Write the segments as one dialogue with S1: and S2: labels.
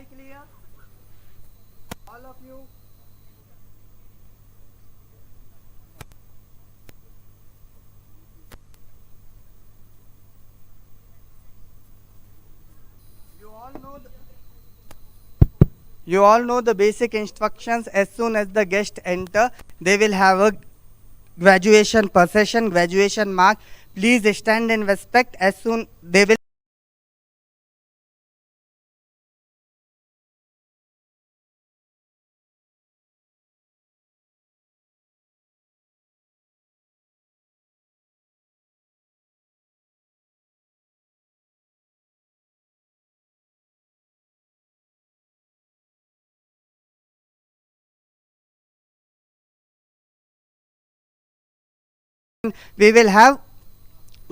S1: I clear? All of you? You all know the, you all know the basic instructions. As soon as the guest enter, they will have a graduation procession, graduation mark. Please stand in respect. As soon they will we will have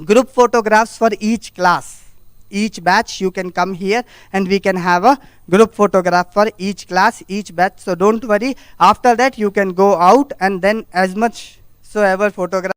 S1: group photographs for each class. Each batch you can come here and we can have a group photograph for each class, each batch. So don't worry. After that you can go out and then as much so ever photograph.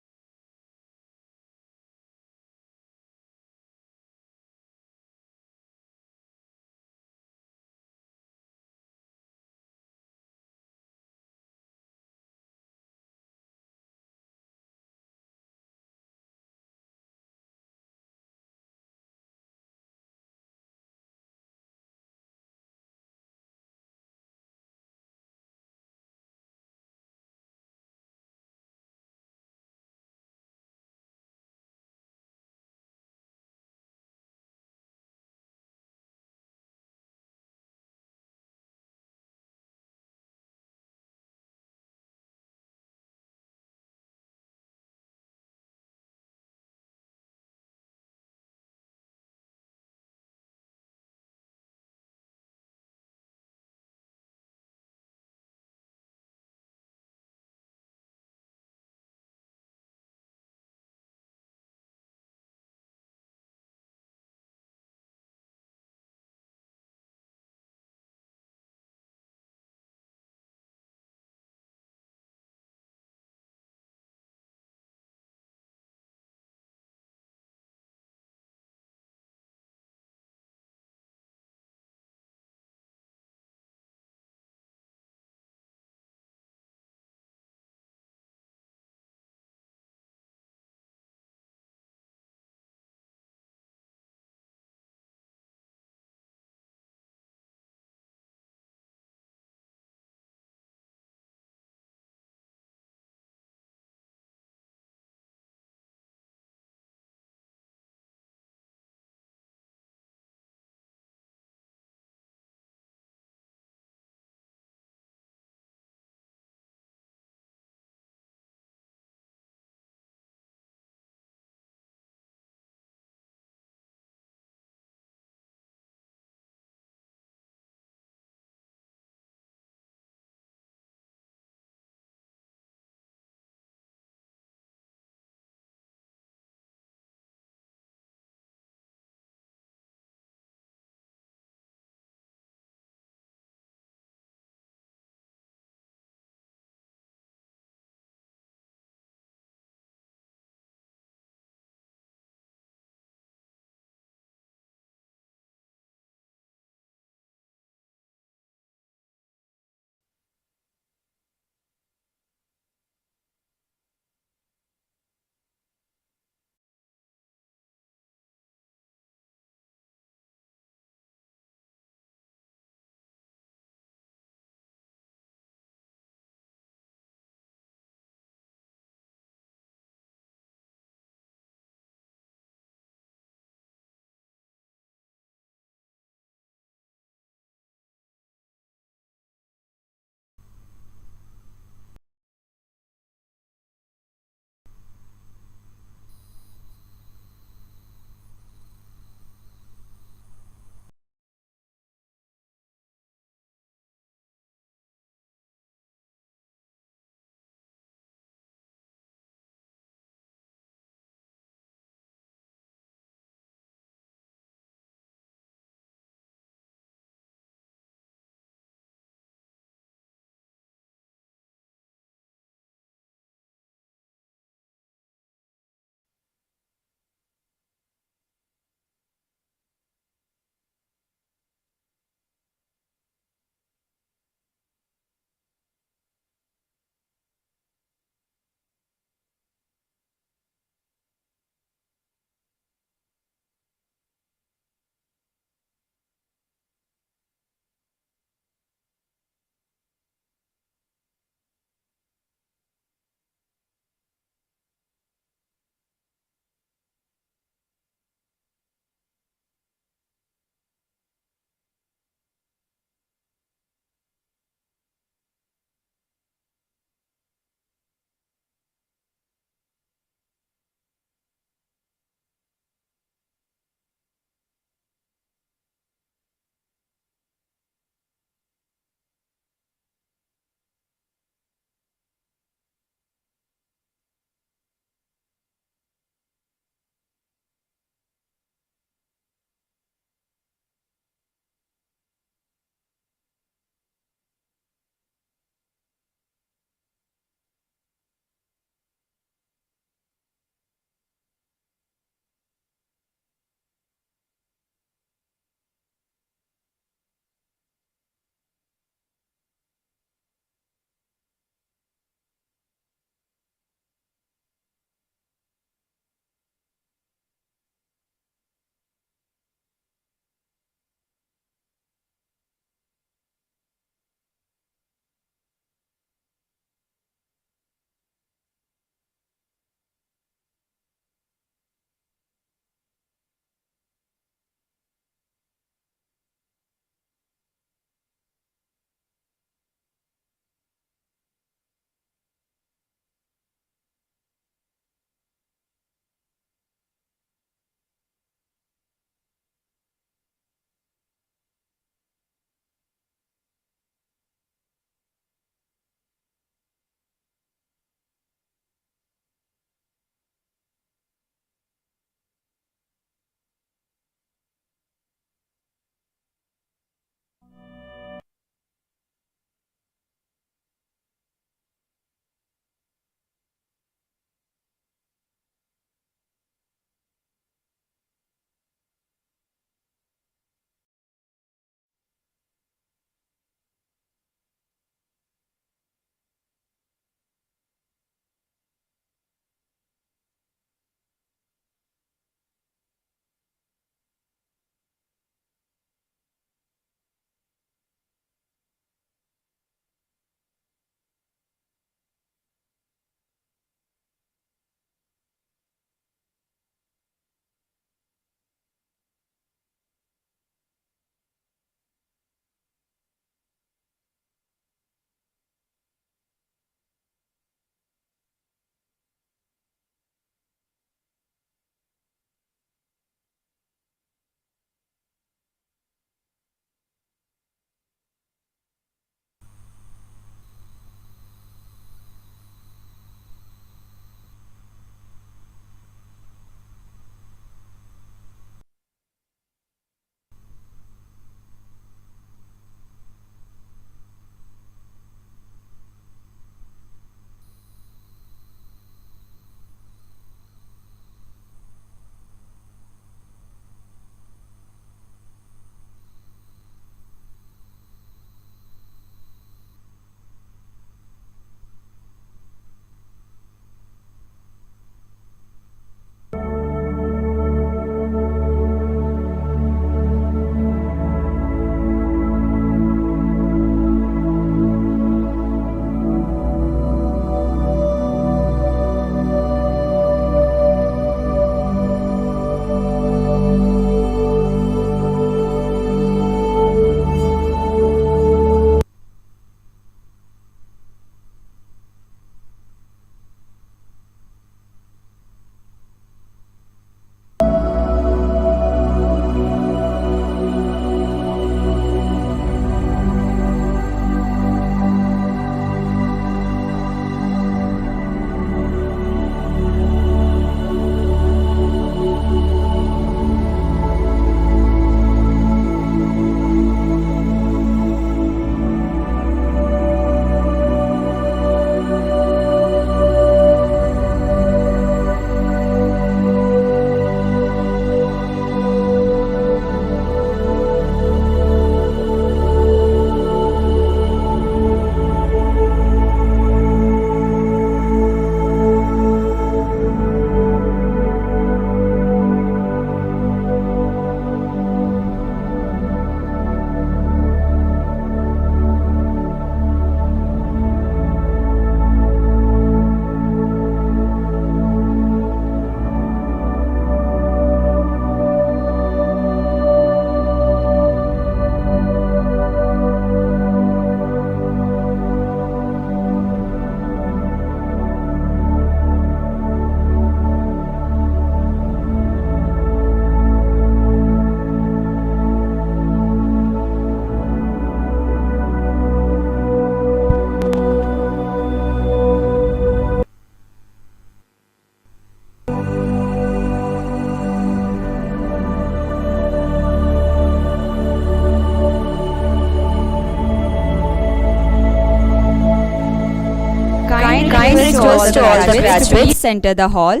S2: all the graduates.
S3: Please enter the hall.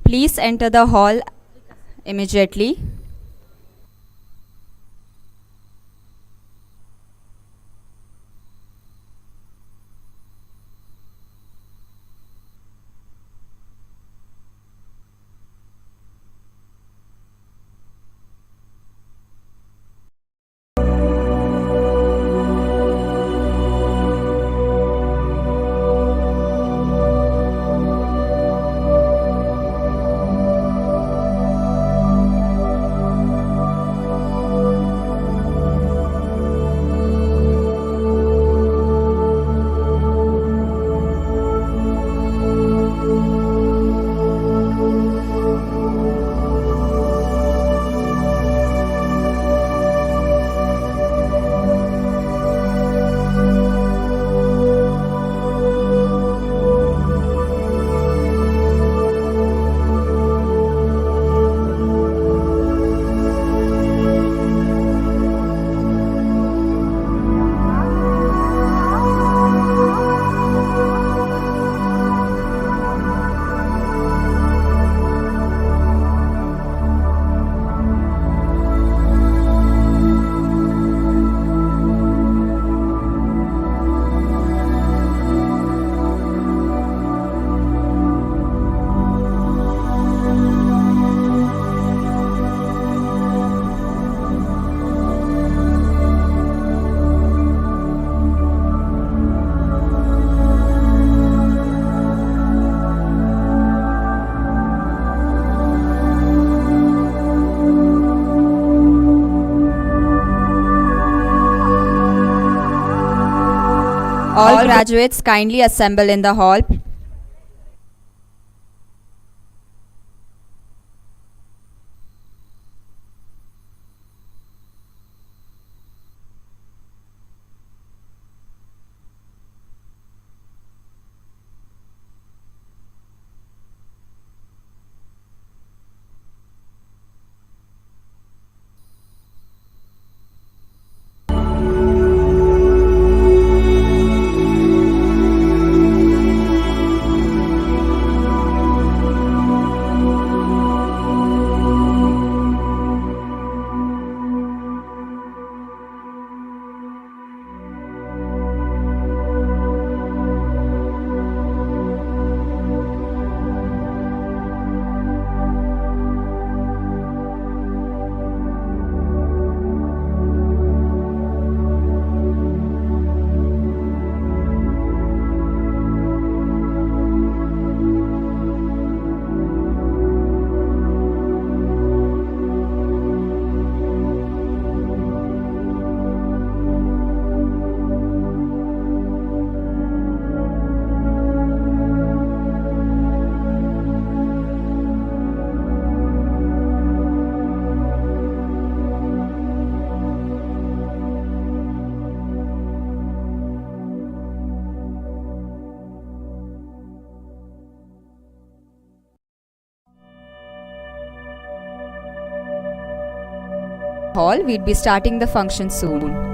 S3: Please enter the hall immediately. All graduates kindly assemble in the hall. We'll be starting the function soon.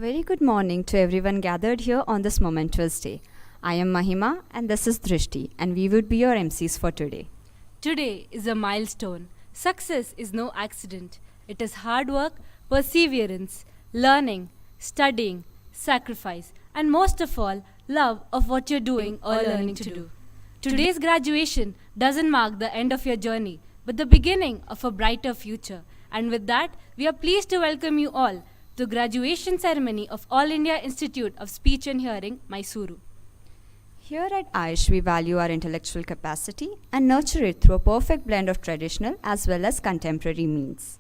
S3: very good morning to everyone gathered here on this momentous day. I am Mahima and this is Drishti, and we would be your MCs for today.
S2: Today is a milestone. Success is no accident. It is hard work, perseverance, learning, studying, sacrifice, and most of all, love of what you're doing or learning to do. Today's graduation doesn't mark the end of your journey, but the beginning of a brighter future. And with that, we are pleased to welcome you all to the graduation ceremony of All India Institute of Speech and Hearing, Mysuru.
S3: Here at Aiish, we value our intellectual capacity and nurture it through a perfect blend of traditional as well as contemporary means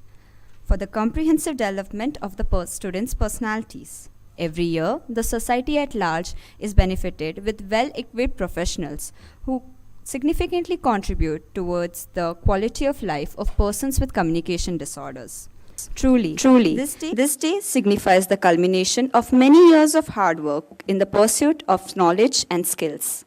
S3: for the comprehensive development of the students' personalities. Every year, the society at large is benefited with well-equipped professionals who significantly contribute towards the quality of life of persons with communication disorders. Truly, this day signifies the culmination of many years of hard work in the pursuit of knowledge and skills.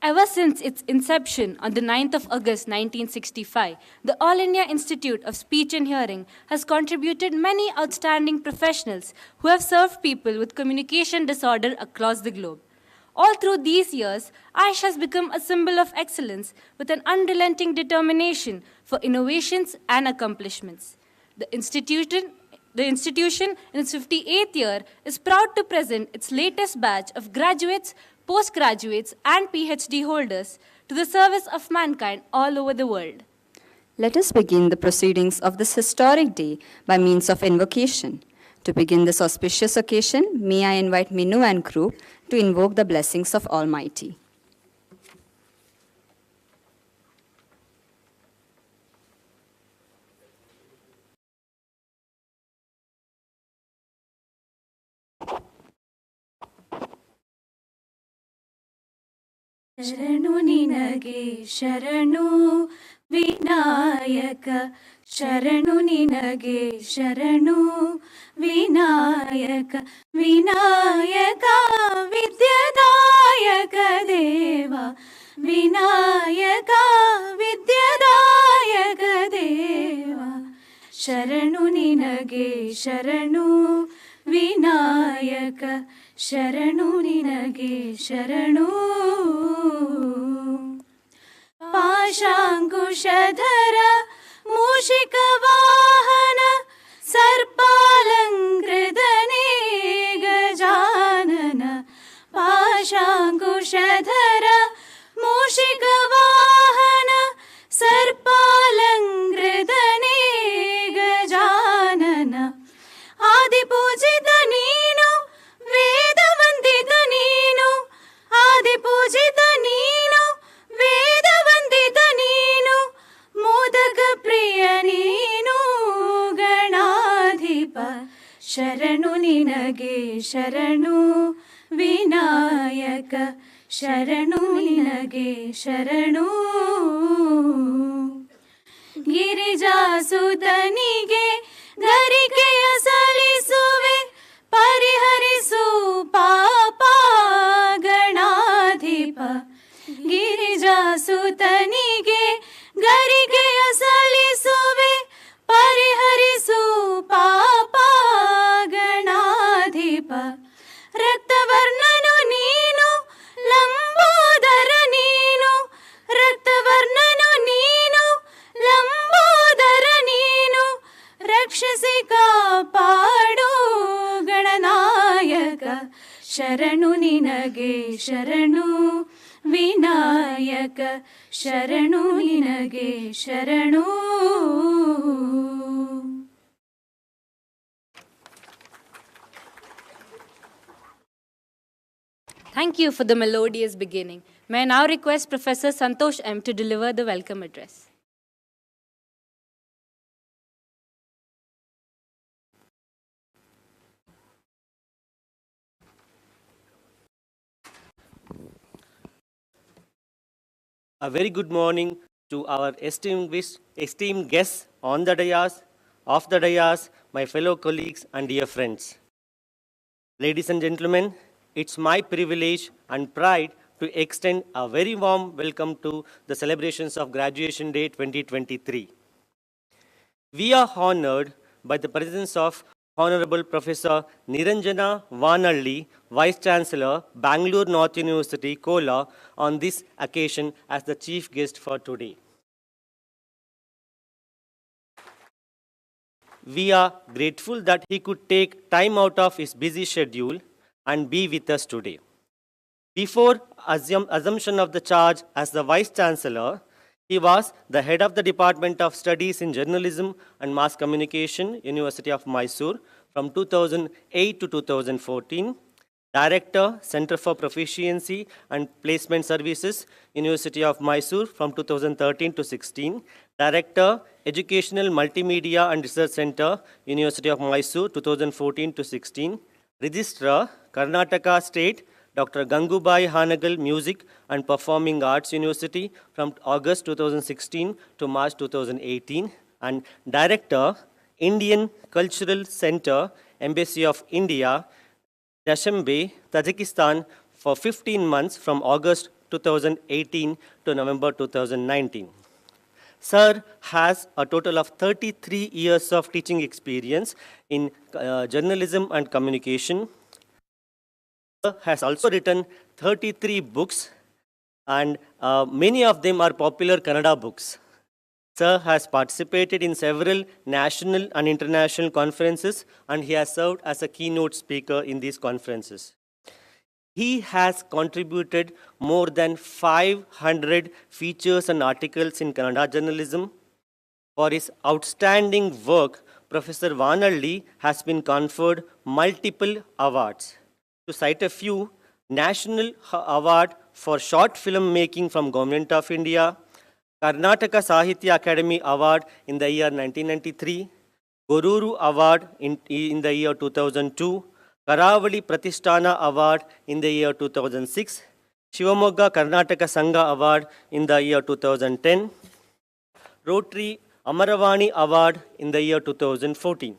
S2: Ever since its inception on the 9th of August 1965, the All India Institute of Speech and Hearing has contributed many outstanding professionals who have served people with communication disorder across the globe. All through these years, Aiish has become a symbol of excellence with an unrelenting determination for innovations and accomplishments. The institution in its 58th year is proud to present its latest batch of graduates, postgraduates, and PhD holders to the service of mankind all over the world.
S3: Let us begin the proceedings of this historic day by means of invocation. To begin this auspicious occasion, may I invite Minu and group to invoke the blessings of Almighty.
S4: ಶರಣು ನಿನಗೆ ಶರಣು ವಿನಾಯಕ ಶರಣು ನಿನಗೆ ಶರಣು ವಿನಾಯಕ ವಿನಾಯಕ ವಿದ್ಯಾದಾಯಕ ದೇವ ವಿನಾಯಕ ವಿದ್ಯಾದಾಯಕ ದೇವ ಶರಣು ನಿನಗೆ ಶರಣು ವಿನಾಯಕ ಶರಣು ನಿನಗೆ ಶರಣು ಪಾಶಾಂಕುಶಧರ ಮೂಷಿಕ ವಾಹನ ಸರ್ಪಾಲಂಕೃತನೇ ಗಜಾನನ ಪಾಶಾಂಕುಶಧರ ಮೂಷಿಕ ವಾಹನ ಸರ್ಪಾಲಂಕೃತನೇ ಗಜಾನನ ಆದಿಪೂಜಿತ ನೀನು ವೇದ ವಂದಿತ ನೀನು ಆದಿಪೂಜಿತ ನೀನು ವೇದ ವಂದಿತ ನೀನು ಮೋದಕ ಪ್ರಿಯ ನೀನು ಗಣಾಧಿಪ ಶರಣು ನಿನಗೆ ಶರಣು ವಿನಾಯಕ ಶರಣು ನಿನಗೆ ಶರಣು ಗಿರಿಜಾಸುತನಿಗೆ ಗರಿಕೆಯ ಸಲ್ಲಿಸುವೆ ಪರಿಹರಿಸು ಪಾಪ ಗಣಾಧಿಪ ಗಿರಿಜಾಸುತನಿಗೆ ಗರಿಕೆಯ ಸಲ್ಲಿಸುವೆ ಪರಿಹರಿಸು ಪಾಪ ಗಣಾಧಿಪ ರಕ್ತವರ್ಣನು ನೀನು ಲಂಬೋದರ ನೀನು ರಕ್ತವರ್ಣನು ನೀನು ಲಂಬೋದರ ನೀನು ರಕ್ಷಿಸಿ ಕಾಪಾಡು ಗಣನಾಯಕ ಶರಣು ನಿನಗೆ ಶರಣು ವಿನಾಯಕ ಶರಣು ನಿನಗೆ ಶರಣು.
S2: Thank you for the melodious beginning. May I now request Professor Santosh M. to deliver the welcome address.
S5: A very good morning to our esteemed guests on the dais, off the dais, my fellow colleagues and dear friends. Ladies and gentlemen, it's my privilege and pride to extend a very warm welcome to the celebrations of Graduation Day 2023. We are honored by the presence of Honorable Professor Niranjana Vanalli, Vice Chancellor, Bangalore North University, Kola, on this occasion as the chief guest for today. We are grateful that he could take time out of his busy schedule and be with us today. Before assumption of the charge as the Vice Chancellor, he was the head of the Department of Studies in Journalism and Mass Communication, University of Mysore, from 2008 to 2014, Director, Center for Proficiency and Placement Services, University of Mysore, from 2013 to 16, Director, Educational Multimedia and Research Center, University of Mysore, 2014 to 16, Registrar, Karnataka State, Dr. Gangubai Hanagal Music and Performing Arts University from August 2016 to March 2018, and Director, Indian Cultural Center, Embassy of India, Dushanbe, Tajikistan for 15 months from August 2018 to November 2019. Sir has a total of 33 years of teaching experience in journalism and communication. Has also written 33 books, and many of them are popular Kannada books. Sir has participated in several national and international conferences, and he has served as a keynote speaker in these conferences. He has contributed more than 500 features and articles in Kannada journalism. For his outstanding work, Professor Vanalli has been conferred multiple awards. To cite a few, National Award for Short Film Making from Government of India, Karnataka Sahitya Academy Award in the year 1993, Goruru Award in the year 2002, Karavali Pratishtana Award in the year 2006, Shivamogga Karnataka Sangha Award in the year 2010, Rotary Amaravani Award in the year 2014.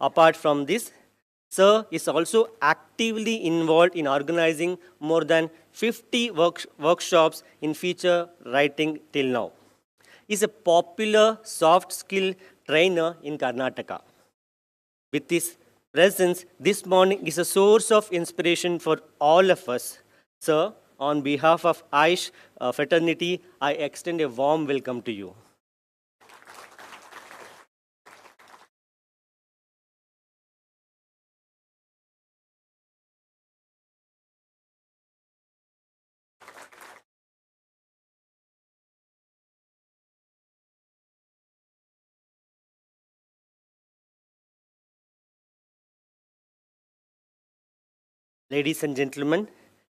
S5: Apart from this, Sir is also actively involved in organizing more than 50 workshops in feature writing till now. He is a popular soft skill trainer in Karnataka. With his presence this morning is a source of inspiration for all of us. Sir, on behalf of Aiish fraternity, I extend a warm welcome to you. Ladies and gentlemen,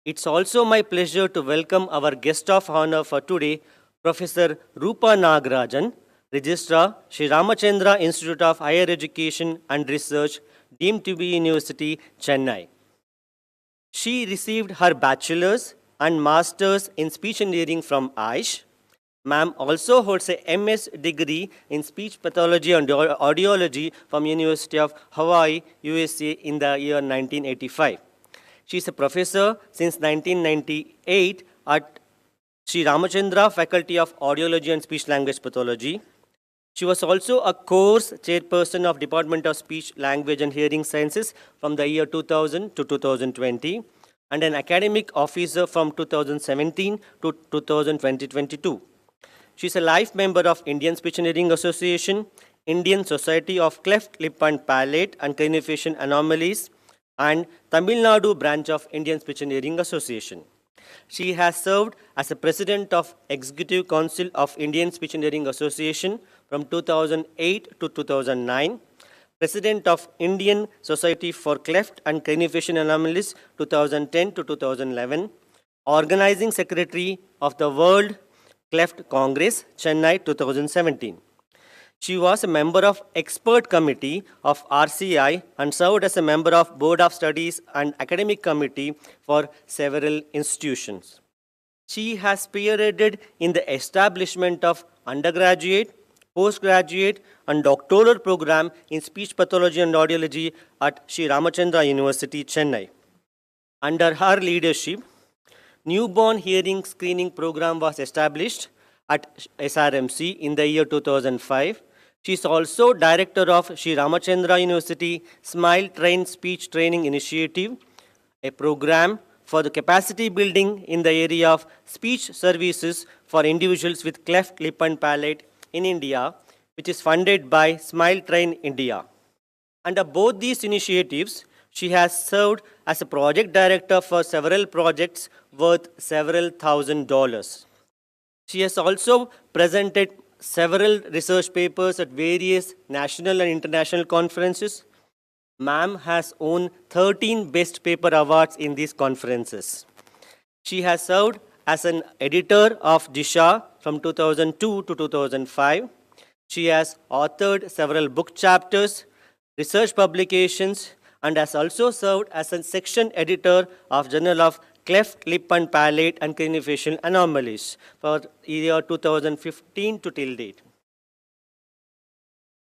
S5: it's also my pleasure to welcome our guest of honor for today, Professor Rupa Nagarajan, Registrar, Sri Ramachandra Institute of Higher Education and Research, deemed to be University, Chennai. She received her bachelor's and master's in speech engineering from Aiish. Ma'am also holds a MS degree in speech pathology and audiology from University of Hawaii, USA in the year 1985. She is a professor since 1998 at Sri Ramachandra Faculty of Audiology and Speech Language Pathology. She was also a course chairperson of Department of Speech, Language and Hearing Sciences from the year 2000 to 2020 and an academic officer from 2017 to 2022. She is a life member of Indian Speech and Hearing Association, Indian Society of Cleft Lip and Palate and Craniofacial Anomalies, and Tamil Nadu branch of Indian Speech and Hearing Association. She has served as the President of Executive Council of Indian Speech and Hearing Association from 2008 to 2009, President of Indian Society for Cleft and Craniofacial Anomalies 2010 to 2011, Organizing Secretary of the World Cleft Congress, Chennai 2017. She was a member of Expert Committee of RCI and served as a member of Board of Studies and Academic Committee for several institutions. She has spearheaded in the establishment of undergraduate, postgraduate and doctoral program in speech pathology and audiology at Sri Ramachandra University, Chennai. Under her leadership, newborn hearing screening program was established at SRMC in the year 2005. She is also director of Sri Ramachandra University Smile Train Speech Training Initiative, a program for the capacity building in the area of speech services for individuals with cleft lip and palate in India, which is funded by Smile Train India. Under both these initiatives, she has served as a project director for several projects worth several $1,000s. She has also presented several research papers at various national and international conferences. Ma'am has won 13 Best Paper Awards in these conferences. She has served as an editor of Disha from 2002 to 2005. She has authored several book chapters, research publications, and has also served as a section editor of Journal of Cleft Lip and Palate and Craniofacial Anomalies for year 2015 to till date.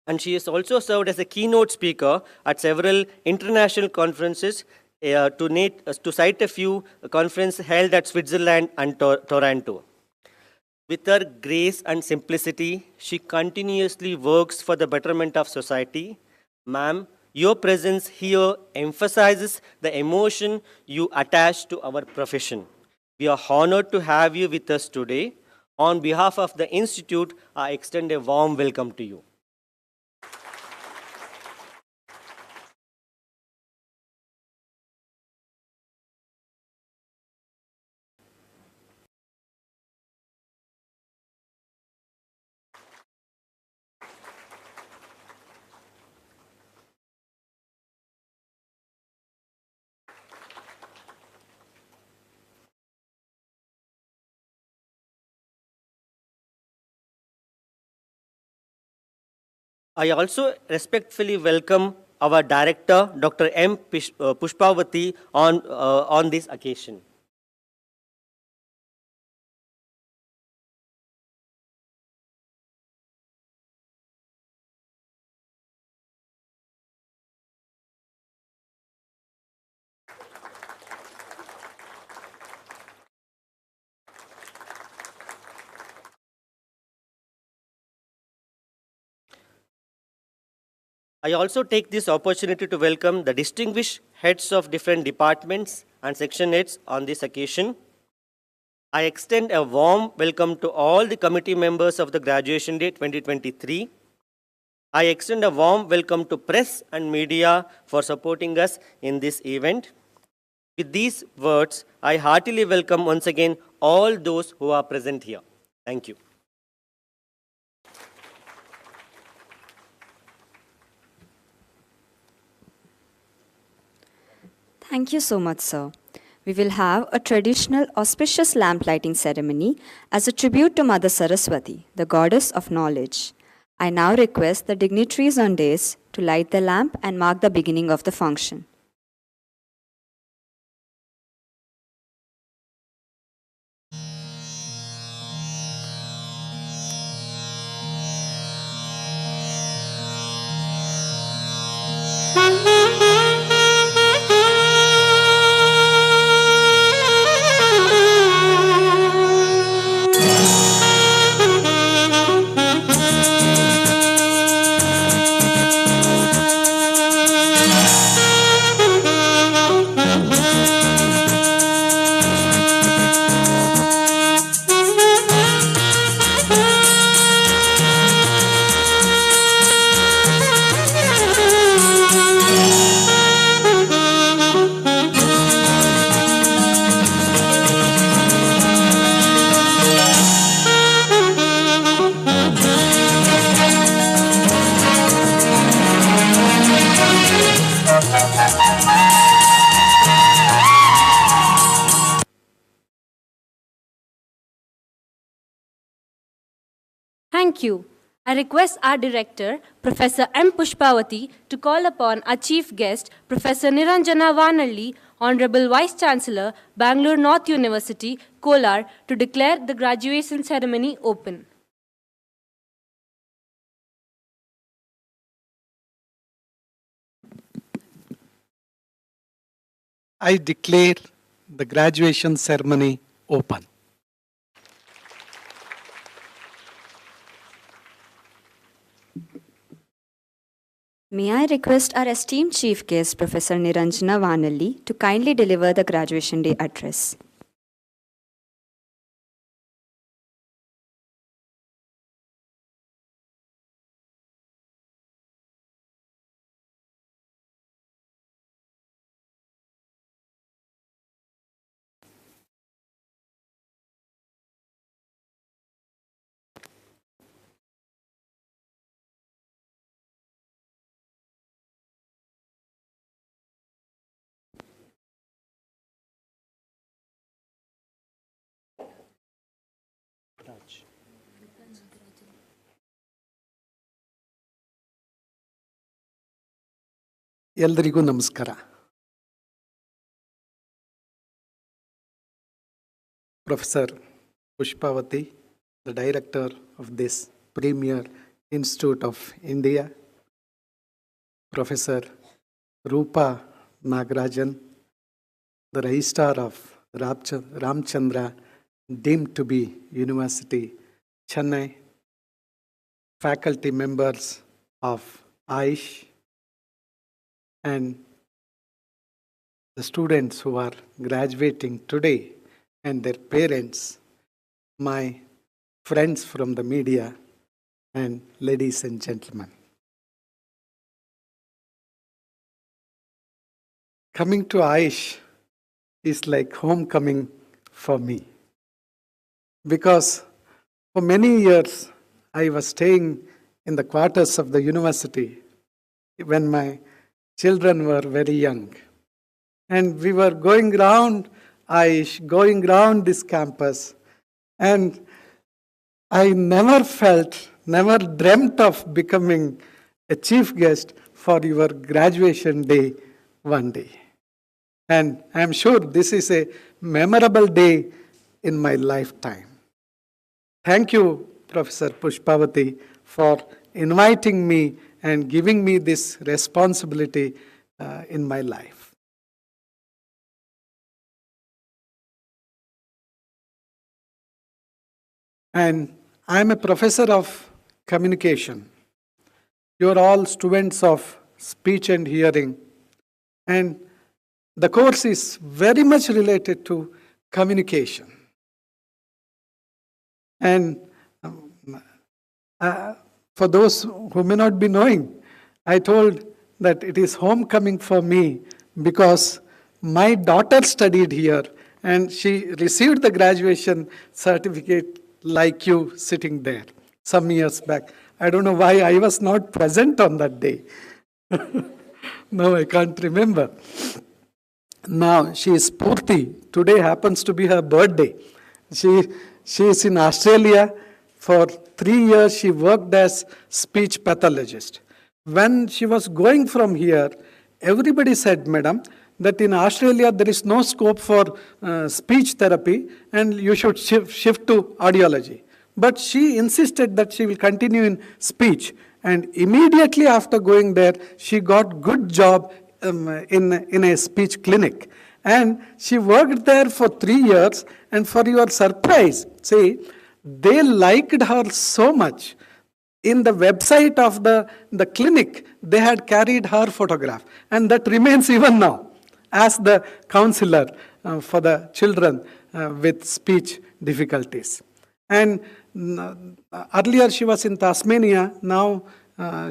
S5: And she has also served as a keynote speaker at several international conferences, to cite a few conferences held at Switzerland and Toronto. With her grace and simplicity, she continuously works for the betterment of society. Ma'am, your presence here emphasizes the emotion you attach to our profession. We are honored to have you with us today. On behalf of the Institute, I extend a warm welcome to you. I also respectfully welcome our director, Dr. M. Pushpavati, on this occasion. I also take this opportunity to welcome the distinguished heads of different departments and section heads on this occasion. I extend a warm welcome to all the committee members of the Graduation Day 2023. I extend a warm welcome to press and media for supporting us in this event. With these words, I heartily welcome once again all those who are present here. Thank you.
S3: Thank you so much, sir. We will have a traditional auspicious lamp lighting ceremony as a tribute to Mother Saraswati, the goddess of knowledge. I now request the dignitaries on dais to light the lamp and mark the beginning of the function.
S2: Thank you. I request our director, Professor M. Pushpavati, to call upon our chief guest, Professor Niranjana Vanalli, Honorable Vice Chancellor, Bangalore North University, Kolar, to declare the graduation ceremony open.
S6: I declare the graduation ceremony open.
S3: May I request our esteemed chief guest, Professor Niranjana Vanalli, to kindly deliver the graduation day address.
S6: ಎಲ್ರಿಗೂ ನಮಸ್ಕಾರ. Professor Pushpavati, the director of this premier institute of India, Professor Rupa Nagarajan, the registrar of Ramchandra deemed to be University, Chennai, faculty members of Aiish, and the students who are graduating today and their parents, my friends from the media, and ladies and gentlemen. Coming to Aiish is like homecoming for me, because for many years I was staying in the quarters of the university when my children were very young. And we were going round Aiish, going round this campus, and I never dreamt of becoming a chief guest for your graduation day one day. And I am sure this is a memorable day in my lifetime. Thank you, Professor Pushpavati, for inviting me and giving me this responsibility in my life. And I am a professor of communication. You are all students of speech and hearing. And the course is very much related to communication. And for those who may not be knowing, I told that it is homecoming for me because my daughter studied here and she received the graduation certificate like you sitting there some years back. I don't know why I was not present on that day. No, I can't remember. Now she is Purti. Today happens to be her birthday. She is in Australia. For 3 years she worked as speech pathologist. When she was going from here, everybody said, Madam, that in Australia there is no scope for speech therapy and you should shift to audiology. But she insisted that she will continue in speech. And immediately after going there, she got good job in a speech clinic. And she worked there for 3 years. And for your surprise, see, they liked her so much. In the website of the clinic, they had carried her photograph. And that remains even now as the counselor for the children with speech difficulties. And earlier she was in Tasmania. Now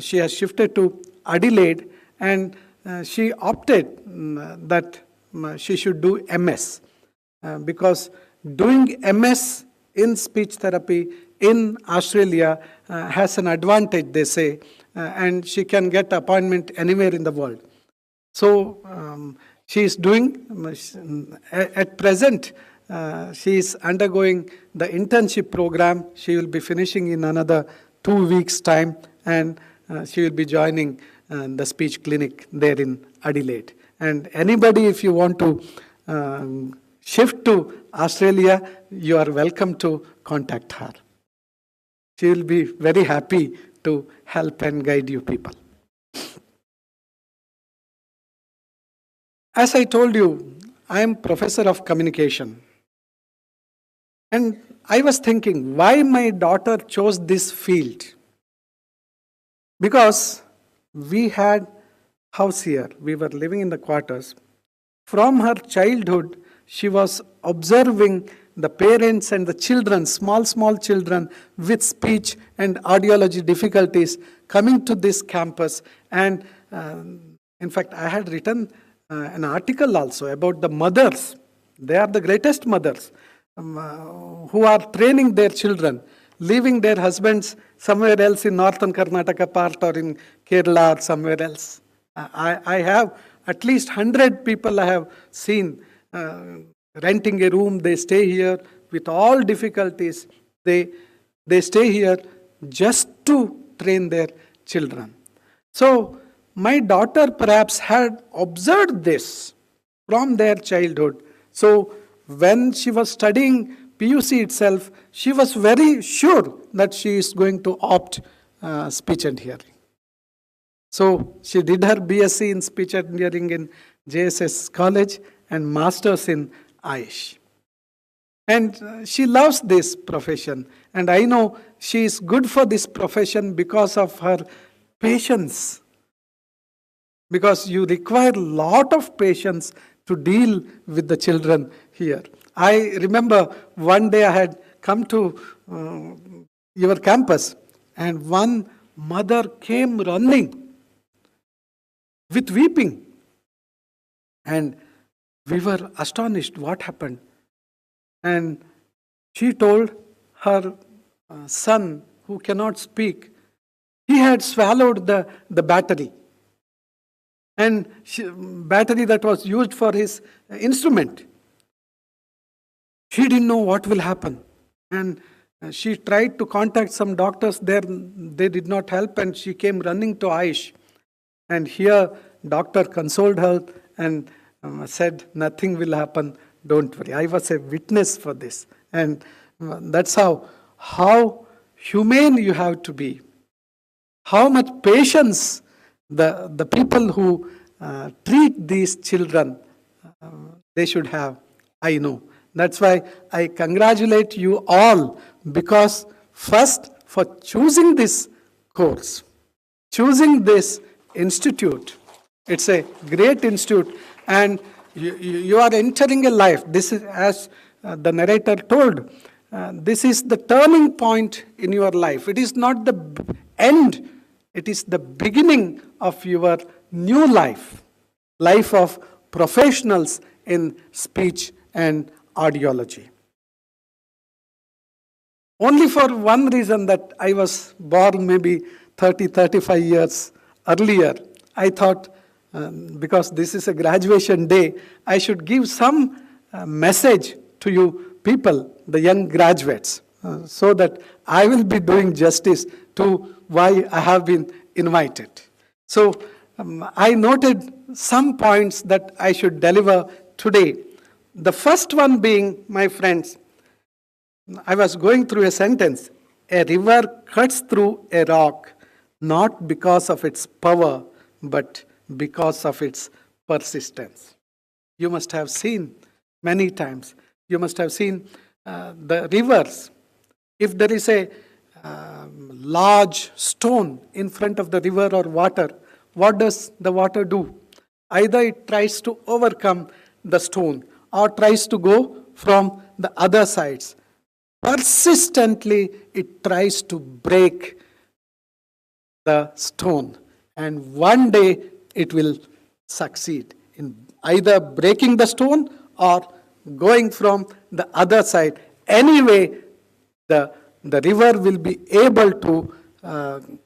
S6: she has shifted to Adelaide. And she opted that she should do MS. Because doing MS in speech therapy in Australia has an advantage, they say, and she can get appointment anywhere in the world. So she is doing, at present, she is undergoing the internship program. She will be finishing in another 2 weeks' time, and she will be joining the speech clinic there in Adelaide. And anybody, if you want to shift to Australia, you are welcome to contact her. She will be very happy to help and guide you people. As I told you, I am professor of communication. And I was thinking why my daughter chose this field. Because we had house here. We were living in the quarters. From her childhood, she was observing the parents and the children, small children with speech and audiology difficulties coming to this campus. And in fact, I had written an article also about the mothers. They are the greatest mothers who are training their children, leaving their husbands somewhere else in northern Karnataka part or in Kerala or somewhere else. I have at least 100 people I have seen renting a room. They stay here with all difficulties. They stay here just to train their children. So my daughter perhaps had observed this from their childhood. So when she was studying PUC itself, she was very sure that she is going to opt speech and hearing. So she did her BSc in speech and hearing in JSS College and masters in Aiish. And she loves this profession. And I know she is good for this profession because of her patience. Because you require a lot of patience to deal with the children here. I remember one day I had come to your campus and one mother came running with weeping. And we were astonished what happened. And she told her son, who cannot speak, he had swallowed the battery. And battery that was used for his instrument. She didn't know what will happen. And she tried to contact some doctors there. They did not help and she came running to Aiish. And here doctor consoled her and said, nothing will happen, don't worry. I was a witness for this. And that's how humane you have to be. How much patience the people who treat these children, they should have, I know. That's why I congratulate you all, because first for choosing this course, choosing this institute. It's a great institute and you are entering a life. This is, as the narrator told, this is the turning point in your life. It is not the end. It is the beginning of your new life of professionals in speech and audiology. Only for one reason, that I was born maybe 35 years earlier, I thought, because this is a graduation day, I should give some message to you people, the young graduates, so that I will be doing justice to why I have been invited. So I noted some points that I should deliver today. The first one being, my friends, I was going through a sentence. A river cuts through a rock, not because of its power, but because of its persistence. You must have seen many times. You must have seen the rivers. If there is a large stone in front of the river or water, what does the water do? Either it tries to overcome the stone or tries to go from the other sides. Persistently, it tries to break the stone. And one day, it will succeed in either breaking the stone or going from the other side. Anyway, the river will be able to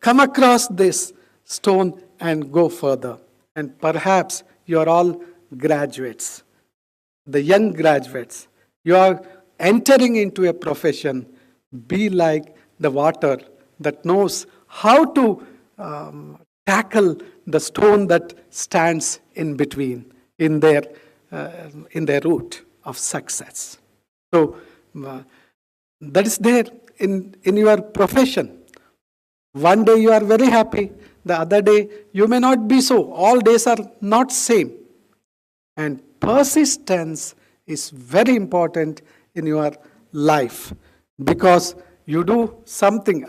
S6: come across this stone and go further. And perhaps you are all graduates, the young graduates. You are entering into a profession. Be like the water that knows how to tackle the stone that stands in between in their route of success. So that is there in your profession. One day you are very happy, the other day you may not be so. All days are not same. And persistence is very important in your life, because you do something.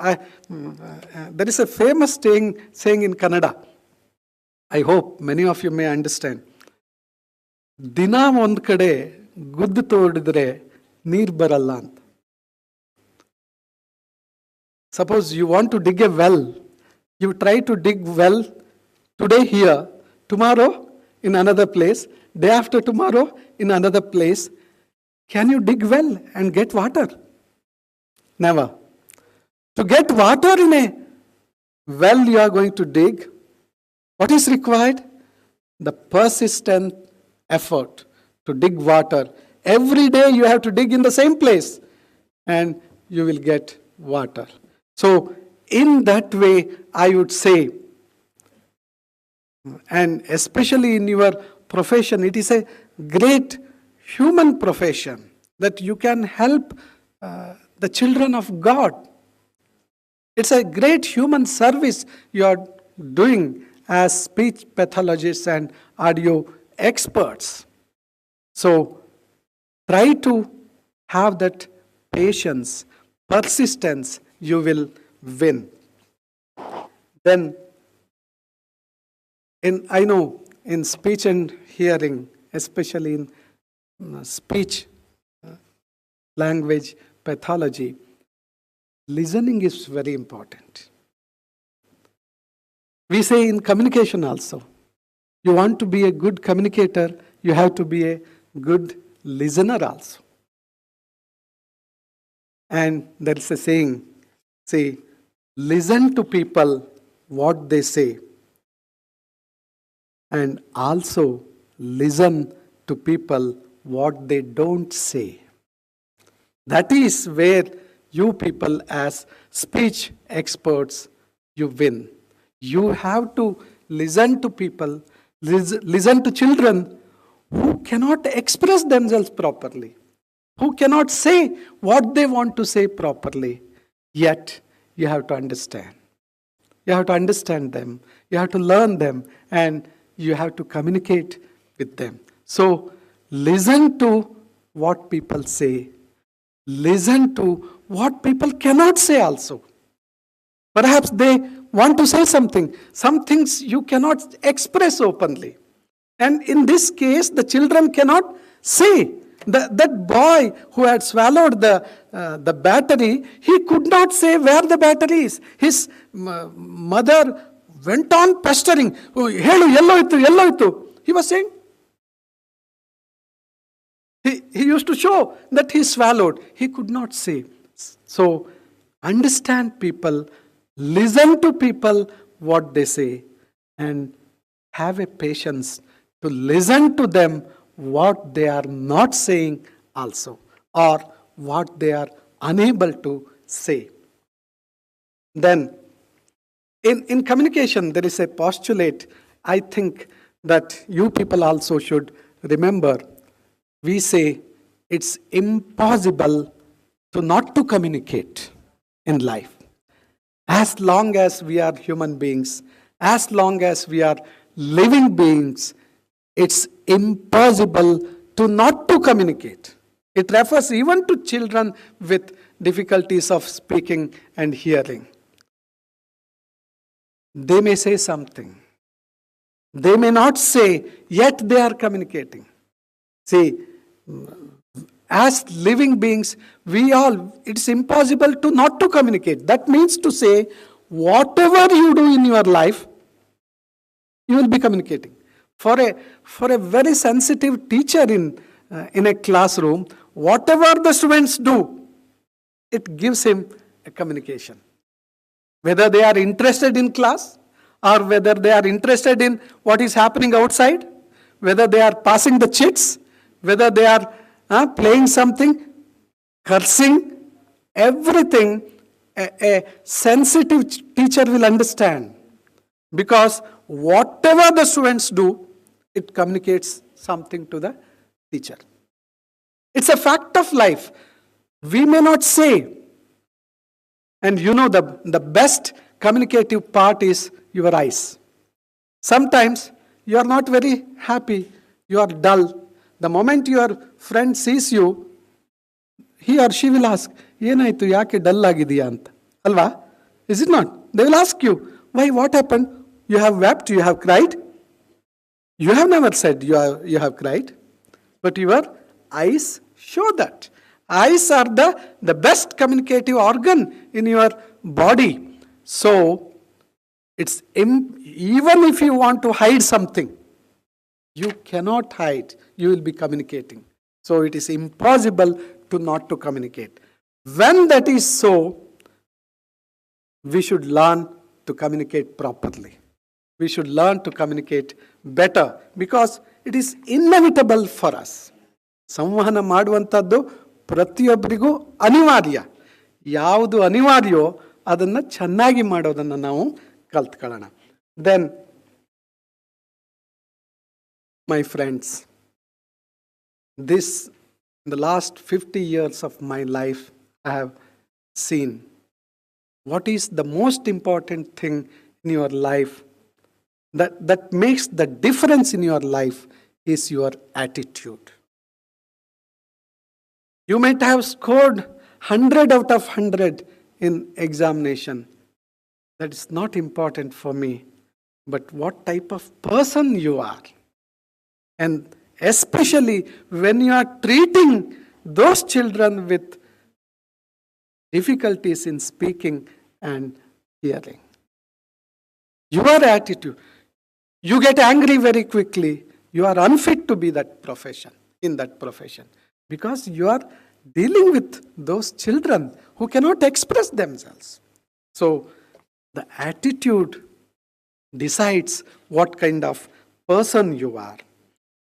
S6: There is a famous saying in Kannada. I hope many of you may understand. ದಿನ ಒಂದು ಕಡೆ ಗುದ್ದು ತೋಡಿದ್ರೆ ನೀರು ಬರಲ್ಲ ಅಂತ. Suppose you want to dig a well. You try to dig well today here, tomorrow in another place, day after tomorrow in another place. Can you dig well and get water? Never. To get water in a well you are going to dig, what is required? The persistent effort to dig water. Every day you have to dig in the same place and you will get water. So, in that way, I would say, and especially in your profession, it is a great human profession that you can help the children of God. It's a great human service you are doing as speech pathologists and audio experts. So, try to have that patience, persistence, you will win. Then, I know in speech and hearing, especially in speech language pathology, listening is very important. We say in communication also, you want to be a good communicator, you have to be a good listener also. And there is a saying, say, listen to people what they say, and also listen to people what they don't say. That is where you people as speech experts, you win. You have to listen to people, listen to children who cannot express themselves properly, who cannot say what they want to say properly. Yet, you have to understand. You have to understand them. You have to learn them. And you have to communicate with them. So, listen to what people say. Listen to what people cannot say also. Perhaps they want to say something. Some things you cannot express openly. And in this case, the children cannot say. That boy who had swallowed the battery, he could not say where the battery is. His mother went on pestering. Helu, yellow itu. He was saying. He used to show that he swallowed. He could not say. So, understand people, listen to people what they say, and have a patience to listen to them what they are not saying also, or what they are unable to say. Then, in communication, there is a postulate I think that you people also should remember. We say it's impossible to not to communicate in life. As long as we are human beings, as long as we are living beings, it's impossible to not to communicate. It refers even to children with difficulties of speaking and hearing. They may say something. They may not say, yet they are communicating. See, as living beings, it's impossible to not to communicate. That means to say, whatever you do in your life, you will be communicating. For a very sensitive teacher in a classroom, whatever the students do, it gives him a communication. Whether they are interested in class, or whether they are interested in what is happening outside, whether they are passing the chits, whether they are playing something, cursing, everything a sensitive teacher will understand. Because whatever the students do, it communicates something to the teacher. It's a fact of life. We may not say. And you know the best communicative part is your eyes. Sometimes you are not very happy, you are dull. The moment your friend sees you, he or she will ask, "Yenaitu yake dull agidiya anta?" Alva? Is it not? They will ask you, "Why? What happened? You have wept, you have cried?" You have never said you have cried, but your eyes show that. Eyes are the best communicative organ in your body. So, even if you want to hide something, you cannot hide. You will be communicating. So, it is impossible to not to communicate. When that is so, we should learn to communicate properly. We should learn to communicate better because it is inevitable for us. ಸಂವಹನ ಮಾಡುವಂಥದ್ದು ಪ್ರತಿಯೊಬ್ಬರಿಗೂ ಅನಿವಾರ್ಯ. ಯಾವುದು ಅನಿವಾರ್ಯೋ ಅದನ್ನು ಚೆನ್ನಾಗಿ ಮಾಡೋದನ್ನು ನಾವು ಕಲ್ತ್ಕೊಳ್ಳೋಣ. Then, my friends, in the last 50 years of my life, I have seen what is the most important thing in your life that makes the difference in your life is your attitude. You might have scored 100 out of 100 in examination. That is not important for me, but what type of person you are. And especially when you are treating those children with difficulties in speaking and hearing. Your attitude. You get angry very quickly. You are unfit to be in that profession. Because you are dealing with those children who cannot express themselves. So, the attitude decides what kind of person you are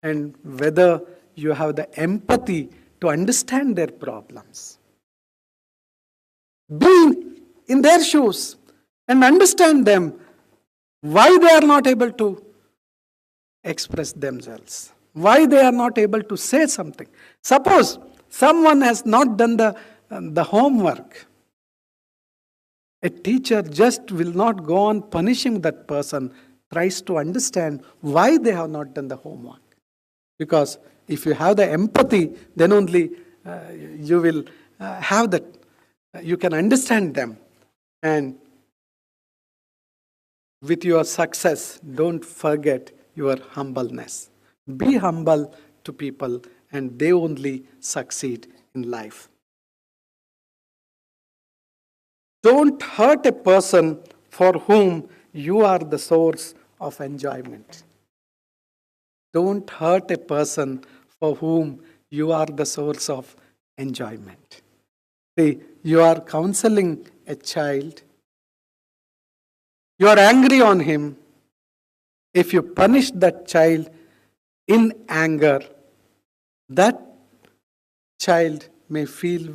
S6: and whether you have the empathy to understand their problems. Be in their shoes and understand them, why they are not able to express themselves, why they are not able to say something. Suppose someone has not done the homework. A teacher just will not go on punishing that person, tries to understand why they have not done the homework. Because if you have the empathy, then only you will have that, you can understand them. And with your success, don't forget your humbleness. Be humble to people and they only succeed in life. Don't hurt a person for whom you are the source of enjoyment. Don't hurt a person for whom you are the source of enjoyment. See, you are counseling a child. You are angry on him. If you punish that child in anger, that child may feel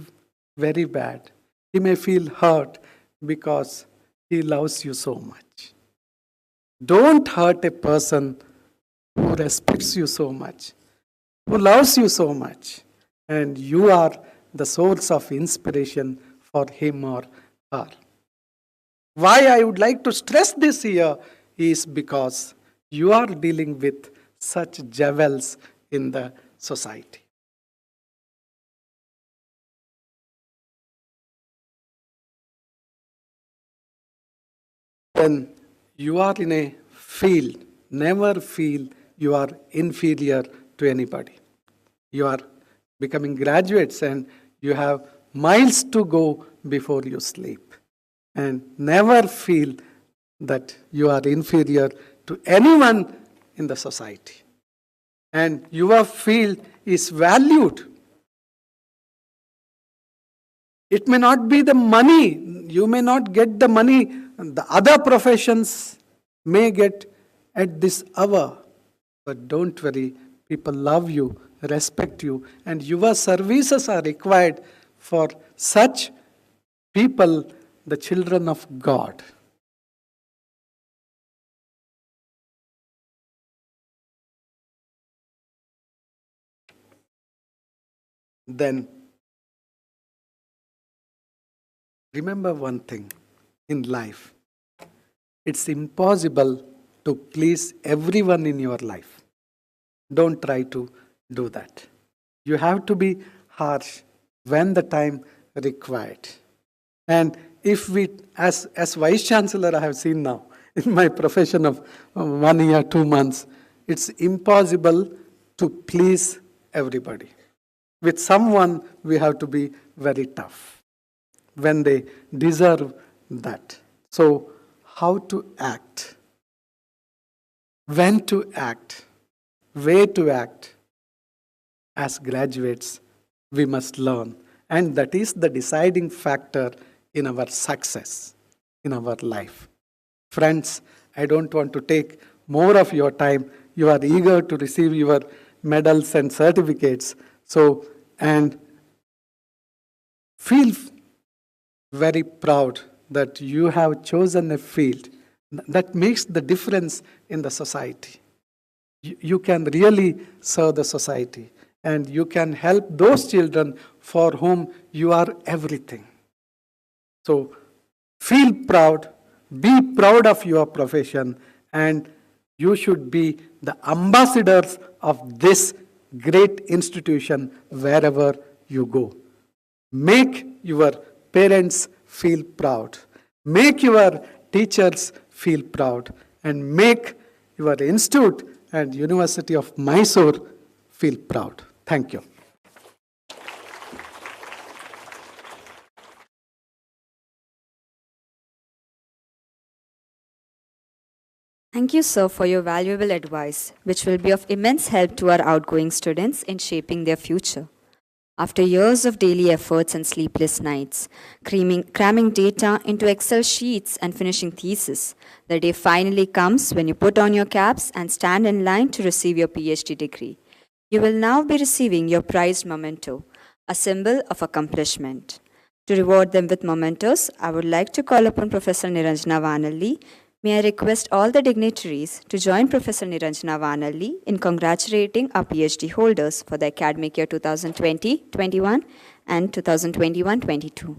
S6: very bad. He may feel hurt because he loves you so much. Don't hurt a person who respects you so much, who loves you so much, and you are the source of inspiration for him or her. Why I would like to stress this here is because you are dealing with such jewels in the society. When you are in a field, never feel you are inferior to anybody. You are becoming graduates and you have miles to go before you sleep. And never feel that you are inferior to anyone in the society. And your field is valued. It may not be the money. You may not get the money the other professions may get at this hour. But don't worry, people love you, respect you, and your services are required for such people, the children of God. Then, remember one thing in life. It's impossible to please everyone in your life. Don't try to do that. You have to be harsh when the time required. And if we, as Vice Chancellor, I have seen now, in my profession of 1 year, 2 months, it's impossible to please everybody. With someone, we have to be very tough when they deserve that. So, how to act, when to act, way to act as graduates, we must learn. And that is the deciding factor in our success, in our life. Friends, I don't want to take more of your time. You are eager to receive your medals and certificates. So, and feel very proud that you have chosen a field that makes the difference in the society. You can really serve the society, and you can help those children for whom you are everything. So feel proud, be proud of your profession, and you should be the ambassadors of this great institution wherever you go. Make your parents feel proud. Make your teachers feel proud. And make your institute and University of Mysore feel proud. Thank you.
S3: Thank you, sir, for your valuable advice, which will be of immense help to our outgoing students in shaping their future. After years of daily efforts and sleepless nights, cramming data into Excel sheets and finishing thesis, the day finally comes when you put on your caps and stand in line to receive your PhD degree. You will now be receiving your prized memento, a symbol of accomplishment. To reward them with mementos, I would like to call upon Professor Niranjana Vanalli. May I request all the dignitaries to join Professor Niranjana Vanalli in congratulating our PhD holders for the academic year 2020-21 and 2021-22.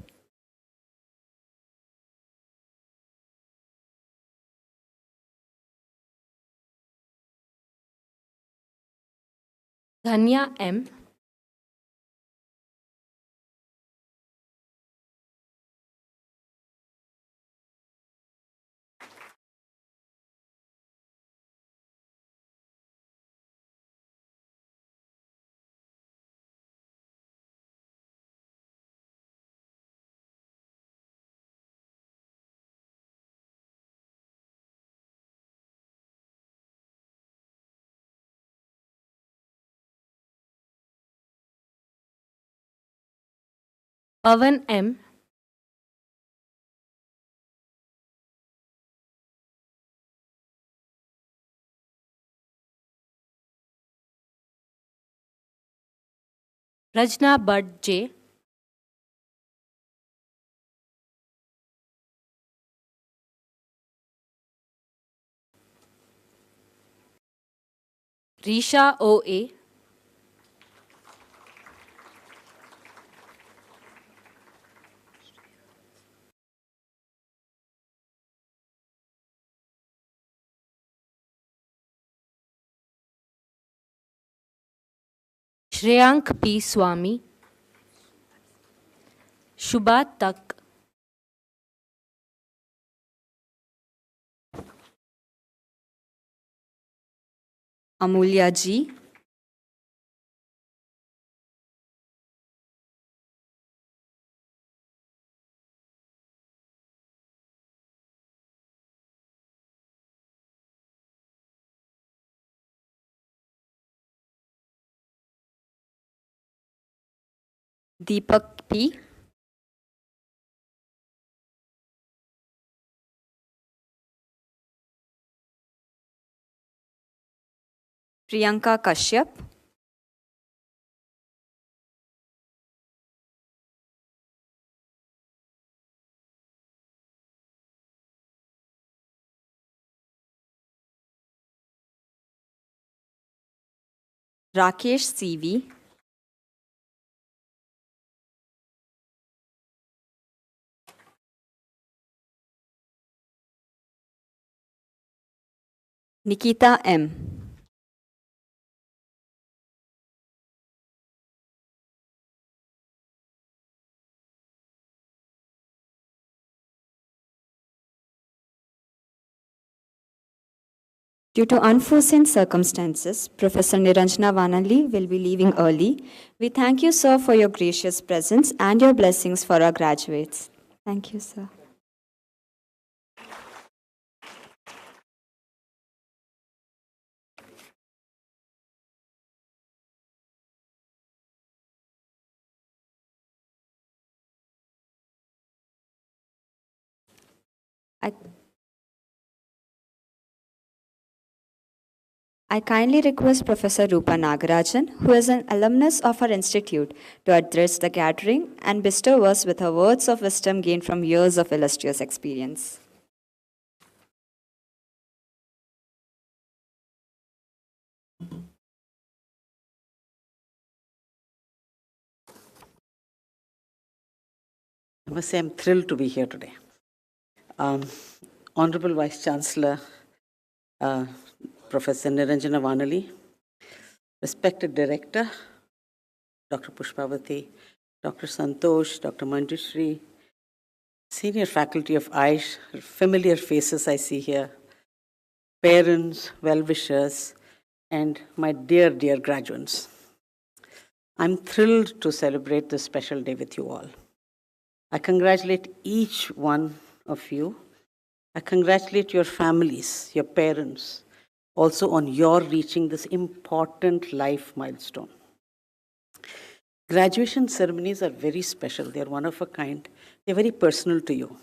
S2: Dhanya M. Pavan M. Rajna Bhatt J. Risha O.A. Shreyank P. Swami. Shubha Tak.
S3: Amulya G. Deepak P. Priyanka Kashyap. Rakesh CV. Nikita M. Due to unforeseen circumstances, Professor Niranjana Vanali will be leaving early. We thank you, sir, for your gracious presence and your blessings for our graduates. Thank you, sir. I kindly request Professor Rupa Nagarajan, who is an alumnus of our institute, to address the gathering and bestow us with her words of wisdom gained from years of illustrious experience.
S7: I must say I'm thrilled to be here today. Honorable Vice Chancellor, Professor Niranjana Vanali, respected Director, Dr. Pushpavati, Dr. Santosh, Dr. Manjushri, senior faculty of Aiish, familiar faces I see here, parents, well-wishers, and my dear, dear graduates. I'm thrilled to celebrate this special day with you all. I congratulate each one of you. I congratulate your families, your parents, also on your reaching this important life milestone. Graduation ceremonies are very special. They're one of a kind. They're very personal to you.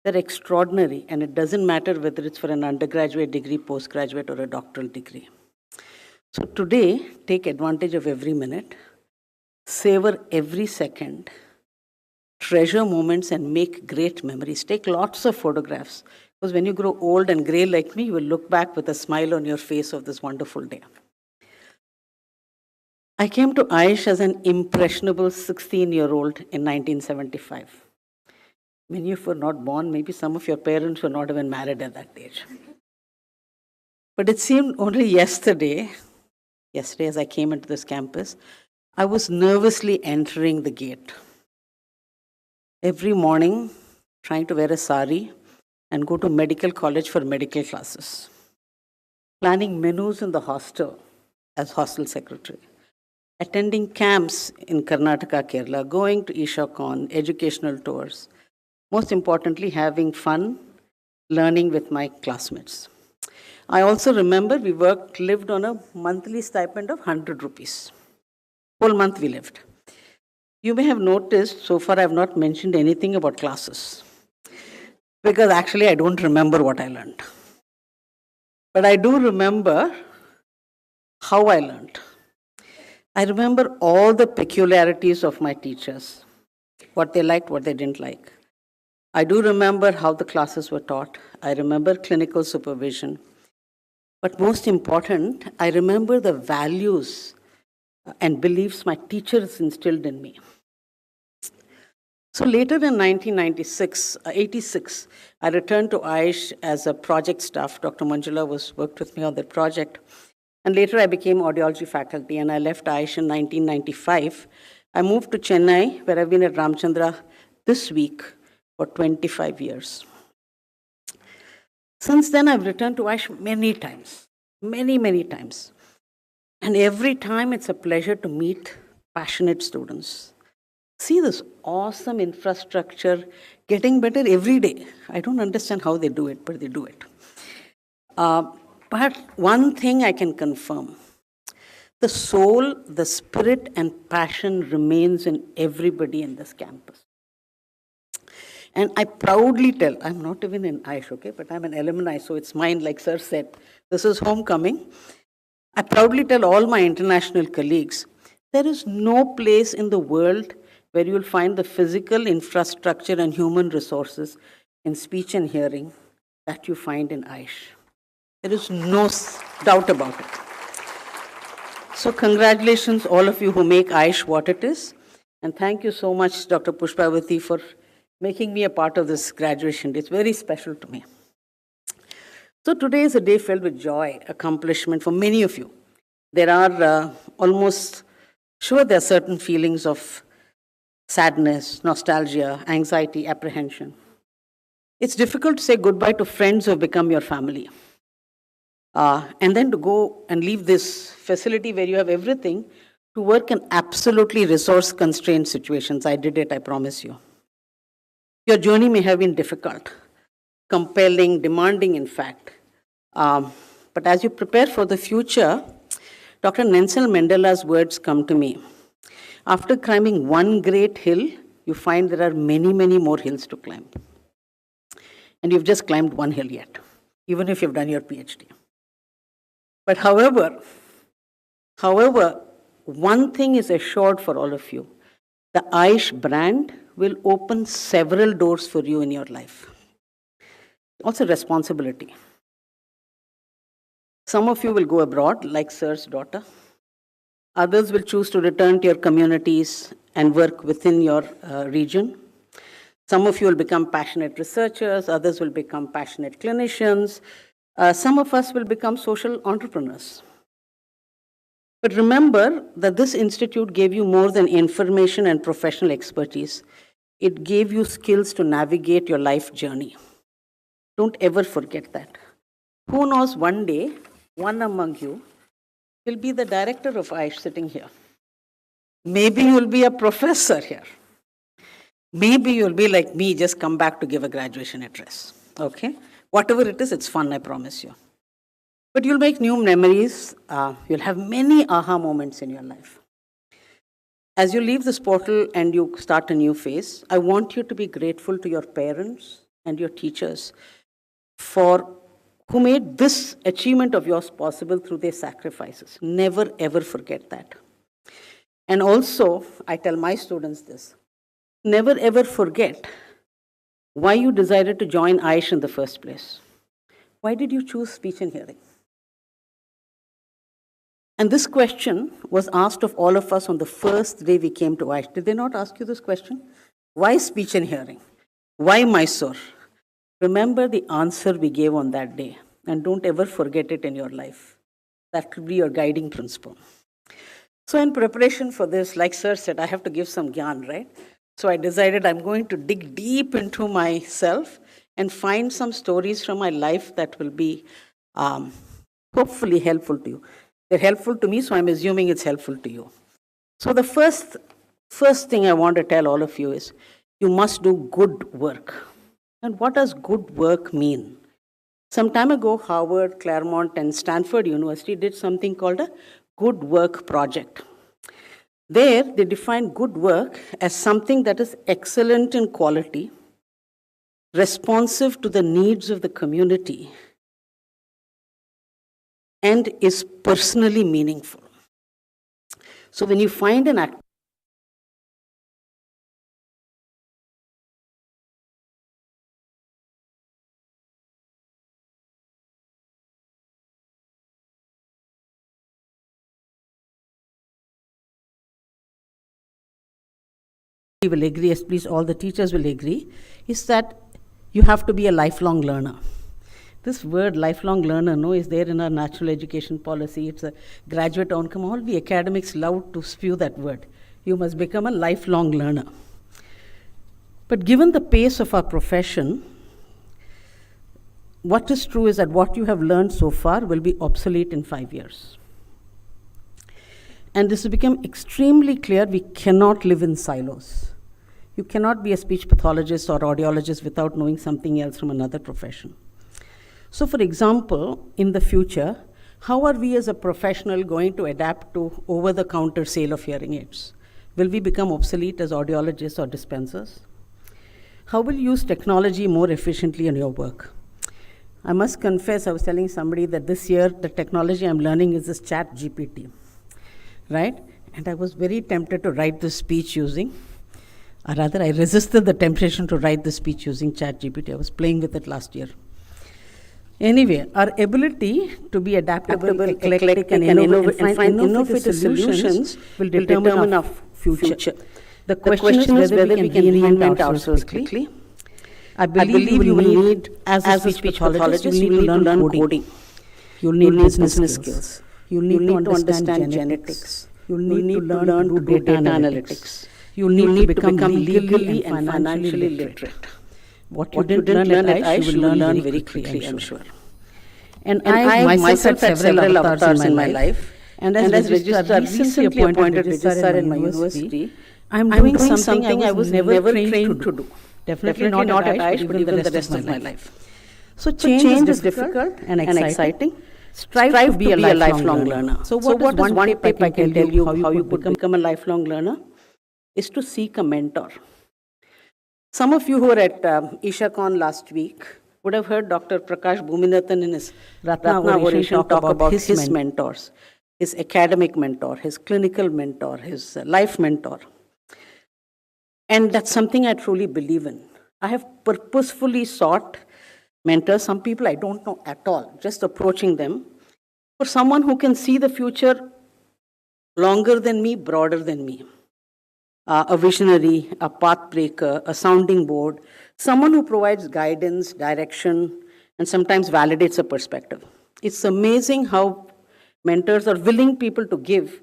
S7: They're extraordinary, and it doesn't matter whether it's for an undergraduate degree, postgraduate, or a doctoral degree. So today, take advantage of every minute, savor every second, treasure moments, and make great memories. Take lots of photographs, because when you grow old and gray like me, you will look back with a smile on your face of this wonderful day. I came to Aiish as an impressionable 16-year-old in 1975. Many of you were not born, maybe some of your parents were not even married at that age. But it seemed only yesterday as I came into this campus, I was nervously entering the gate. Every morning, trying to wear a sari and go to medical college for medical classes. Planning menus in the hostel as hostel secretary. Attending camps in Karnataka, Kerala, going to ISHACon, educational tours. Most importantly, having fun, learning with my classmates. I also remember we lived on a monthly stipend of 100 rupees. Whole month we lived. You may have noticed, so far I have not mentioned anything about classes. Because actually I don't remember what I learned. But I do remember how I learned. I remember all the peculiarities of my teachers, what they liked, what they didn't like. I do remember how the classes were taught. I remember clinical supervision. But most important, I remember the values and beliefs my teachers instilled in me. So later in 86, I returned to Aiish as a project staff. Dr. Manjula worked with me on that project. And later I became audiology faculty, and I left Aiish in 1995. I moved to Chennai, where I've been at Ramchandra this week for 25 years. Since then, I've returned to Aiish many times, many times. And every time it's a pleasure to meet passionate students. See this awesome infrastructure getting better every day. I don't understand how they do it, but they do it. But one thing I can confirm, the soul, the spirit, and passion remains in everybody in this campus. And I proudly tell, I'm not even in Aiish, okay, but I'm an alumni, so it's mine, like Sir said. This is homecoming. I proudly tell all my international colleagues, there is no place in the world where you'll find the physical infrastructure and human resources in speech and hearing that you find in Aiish. There is no doubt about it. So congratulations, all of you who make Aiish what it is. And thank you so much, Dr. Pushpavati, for making me a part of this graduation day. It's very special to me. So today is a day filled with joy, accomplishment for many of you. There are almost sure there are certain feelings of sadness, nostalgia, anxiety, apprehension. It's difficult to say goodbye to friends who have become your family. and then to go and leave this facility where you have everything to work in absolutely resource-constrained situations. I did it, I promise you. Your journey may have been difficult, compelling, demanding, in fact. But as you prepare for the future, Dr. Nelson Mandela's words come to me. After climbing one great hill, you find there are many, many more hills to climb. And you've just climbed one hill yet, even if you've done your PhD. But however, one thing is assured for all of you. The Aiish brand will open several doors for you in your life. Also responsibility. Some of you will go abroad, like Sir's daughter. Others will choose to return to your communities and work within your region. Some of you will become passionate researchers, others will become passionate clinicians. Some of us will become social entrepreneurs. But remember that this institute gave you more than information and professional expertise. It gave you skills to navigate your life journey. Don't ever forget that. Who knows, one day, one among you will be the director of Aiish sitting here. Maybe you'll be a professor here. Maybe you'll be like me, just come back to give a graduation address. Okay? Whatever it is, it's fun, I promise you. But you'll make new memories. You'll have many aha moments in your life. As you leave this portal and you start a new phase, I want you to be grateful to your parents and your teachers who made this achievement of yours possible through their sacrifices. Never, ever forget that. And also, I tell my students this, never, ever forget why you decided to join Aiish in the first place. Why did you choose speech and hearing? And this question was asked of all of us on the first day we came to Aiish. Did they not ask you this question? Why speech and hearing? Why Mysore? Remember the answer we gave on that day, and don't ever forget it in your life. That will be your guiding principle. So in preparation for this, like Sir said, I have to give some gyan, right? So I decided I'm going to dig deep into myself and find some stories from my life that will be hopefully helpful to you. They're helpful to me, so I'm assuming it's helpful to you. So the first thing I want to tell all of you is, you must do good work. And what does good work mean? Some time ago, Harvard, Claremont, and Stanford University did something called a good work project. There, they define good work as something that is excellent in quality, responsive to the needs of the community, and is personally meaningful. So when you find an activity, will agree, as please all the teachers will agree, is that you have to be a lifelong learner. This word lifelong learner, is there in our natural education policy. It's a graduate outcome. All the academics love to spew that word. You must become a lifelong learner. But given the pace of our profession, what is true is that what you have learned so far will be obsolete in 5 years. And this has become extremely clear, we cannot live in silos. You cannot be a speech pathologist or audiologist without knowing something else from another profession. So for example, in the future, how are we as a professional going to adapt to over-the-counter sale of hearing aids? Will we become obsolete as audiologists or dispensers? How will you use technology more efficiently in your work? I must confess, I was telling somebody that this year, the technology I'm learning is this Chat GPT, right? And I was very tempted to write this speech using, or rather I resisted the temptation to write the speech using Chat GPT. I was playing with it last year. Anyway, our ability to be adaptable, eclectic, and find innovative solutions will determine our future. The question is whether we can reinvent ourselves quickly. I believe you will need, as a speech pathologist, you need to learn coding. You'll need business skills. You'll need to understand genetics. You'll need to learn to do data analytics. You'll need to become legally and financially literate. What you didn't learn at Aiish, you will learn very quickly, I'm sure. And I myself had several avatars in my life. And as registrar, recently appointed registrar in my university, I'm doing something I was never trained to do. Definitely not at Aiish, but even the rest of my life. So change is difficult and exciting. Strive to be a lifelong learner. So what is one tip I can tell you how you could become a lifelong learner? Is to seek a mentor. Some of you who were at ISHACon last week would have heard Dr. Prakash Bhuminathan in his Ratna oration talk about his mentors, his academic mentor, his clinical mentor, his life mentor. And that's something I truly believe in. I have purposefully sought mentors, some people I don't know at all, just approaching them, for someone who can see the future longer than me, broader than me. A visionary, a path breaker, a sounding board, someone who provides guidance, direction, and sometimes validates a perspective. It's amazing how mentors are willing people to give.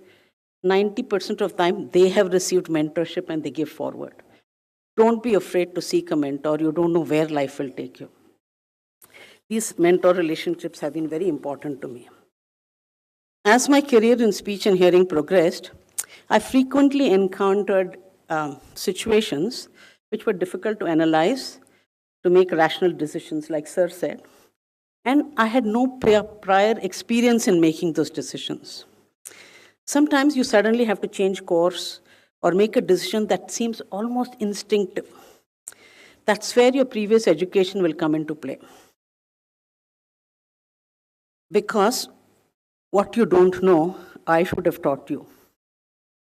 S7: 90% of the time, they have received mentorship and they give forward. Don't be afraid to seek a mentor. You don't know where life will take you. These mentor relationships have been very important to me. As my career in speech and hearing progressed, I frequently encountered situations which were difficult to analyze, to make rational decisions, like Sir said. And I had no prior experience in making those decisions. Sometimes you suddenly have to change course or make a decision that seems almost instinctive. That's where your previous education will come into play. Because what you don't know, I should have taught you.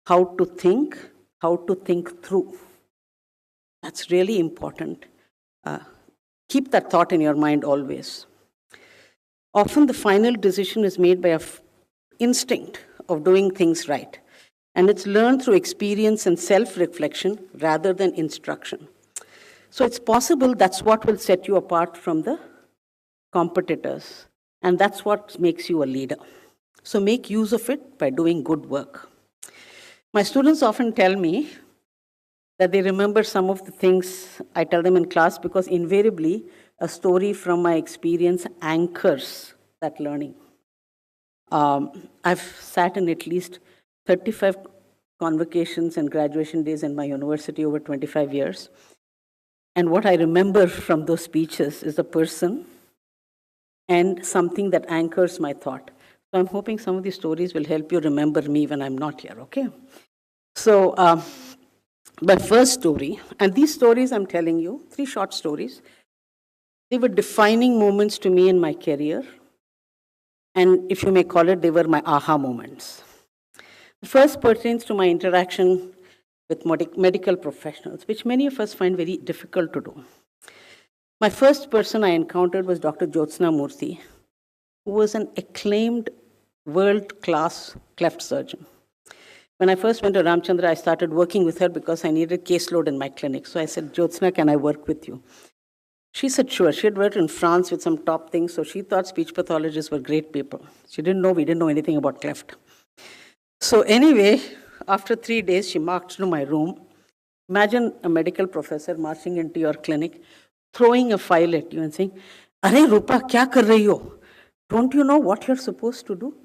S7: How to think through. That's really important. Keep that thought in your mind always. Often the final decision is made by an instinct of doing things right. And it's learned through experience and self-reflection rather than instruction. So it's possible that's what will set you apart from the competitors. And that's what makes you a leader. So make use of it by doing good work. My students often tell me that they remember some of the things I tell them in class because invariably a story from my experience anchors that learning. I've sat in at least 35 convocations and graduation days in my university over 25 years. And what I remember from those speeches is a person and something that anchors my thought. So I'm hoping some of these stories will help you remember me when I'm not here, okay? So my first story, and these stories I'm telling you, 3 short stories, they were defining moments to me in my career. And if you may call it, they were my aha moments. The first pertains to my interaction with medical professionals, which many of us find very difficult to do. My first person I encountered was Dr. Jyotsna Murthy, who was an acclaimed world-class cleft surgeon. When I first went to Ramchandra, I started working with her because I needed caseload in my clinic. So I said, Jyotsna, can I work with you? She said, sure. She had worked in France with some top things, so she thought speech pathologists were great people. She didn't know we didn't know anything about cleft. So anyway, after 3 days, she marched to my room. Imagine a medical professor marching into your clinic, throwing a file at you and saying, Arey Rupa, kya kar rahi ho? Don't you know what you're supposed to do?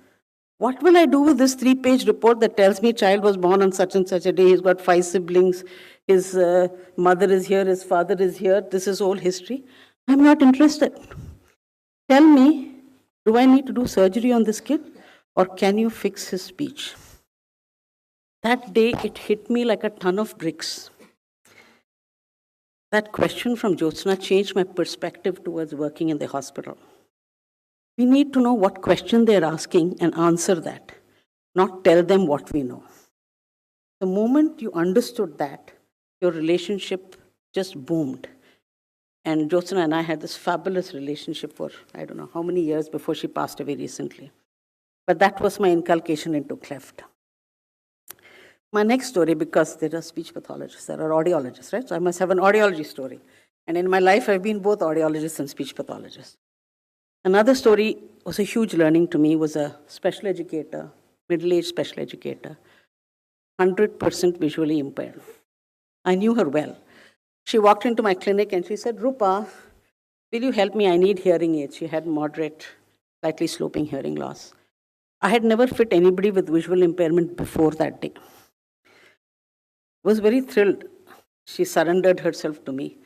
S7: What will I do with this 3-page report that tells me child was born on such and such a day, he's got 5 siblings, his mother is here, his father is here, this is all history? I'm not interested. Tell me, do I need to do surgery on this kid or can you fix his speech? That day, it hit me like a ton of bricks. That question from Jyotsna changed my perspective towards working in the hospital. We need to know what question they're asking and answer that, not tell them what we know. The moment you understood that, your relationship just boomed. And Jyotsna and I had this fabulous relationship for, I don't know how many years before she passed away recently. But that was my inculcation into cleft. My next story, because there are speech pathologists, there are audiologists, right? So I must have an audiology story. And in my life, I've been both audiologist and speech pathologist. Another story was a huge learning to me, was a special educator, middle-aged special educator, 100% visually impaired. I knew her well. She walked into my clinic and she said, Rupa, will you help me? I need hearing aids. She had moderate slightly sloping hearing loss. I had never fit anybody with visual impairment before that day. Was very thrilled. She surrendered herself to me.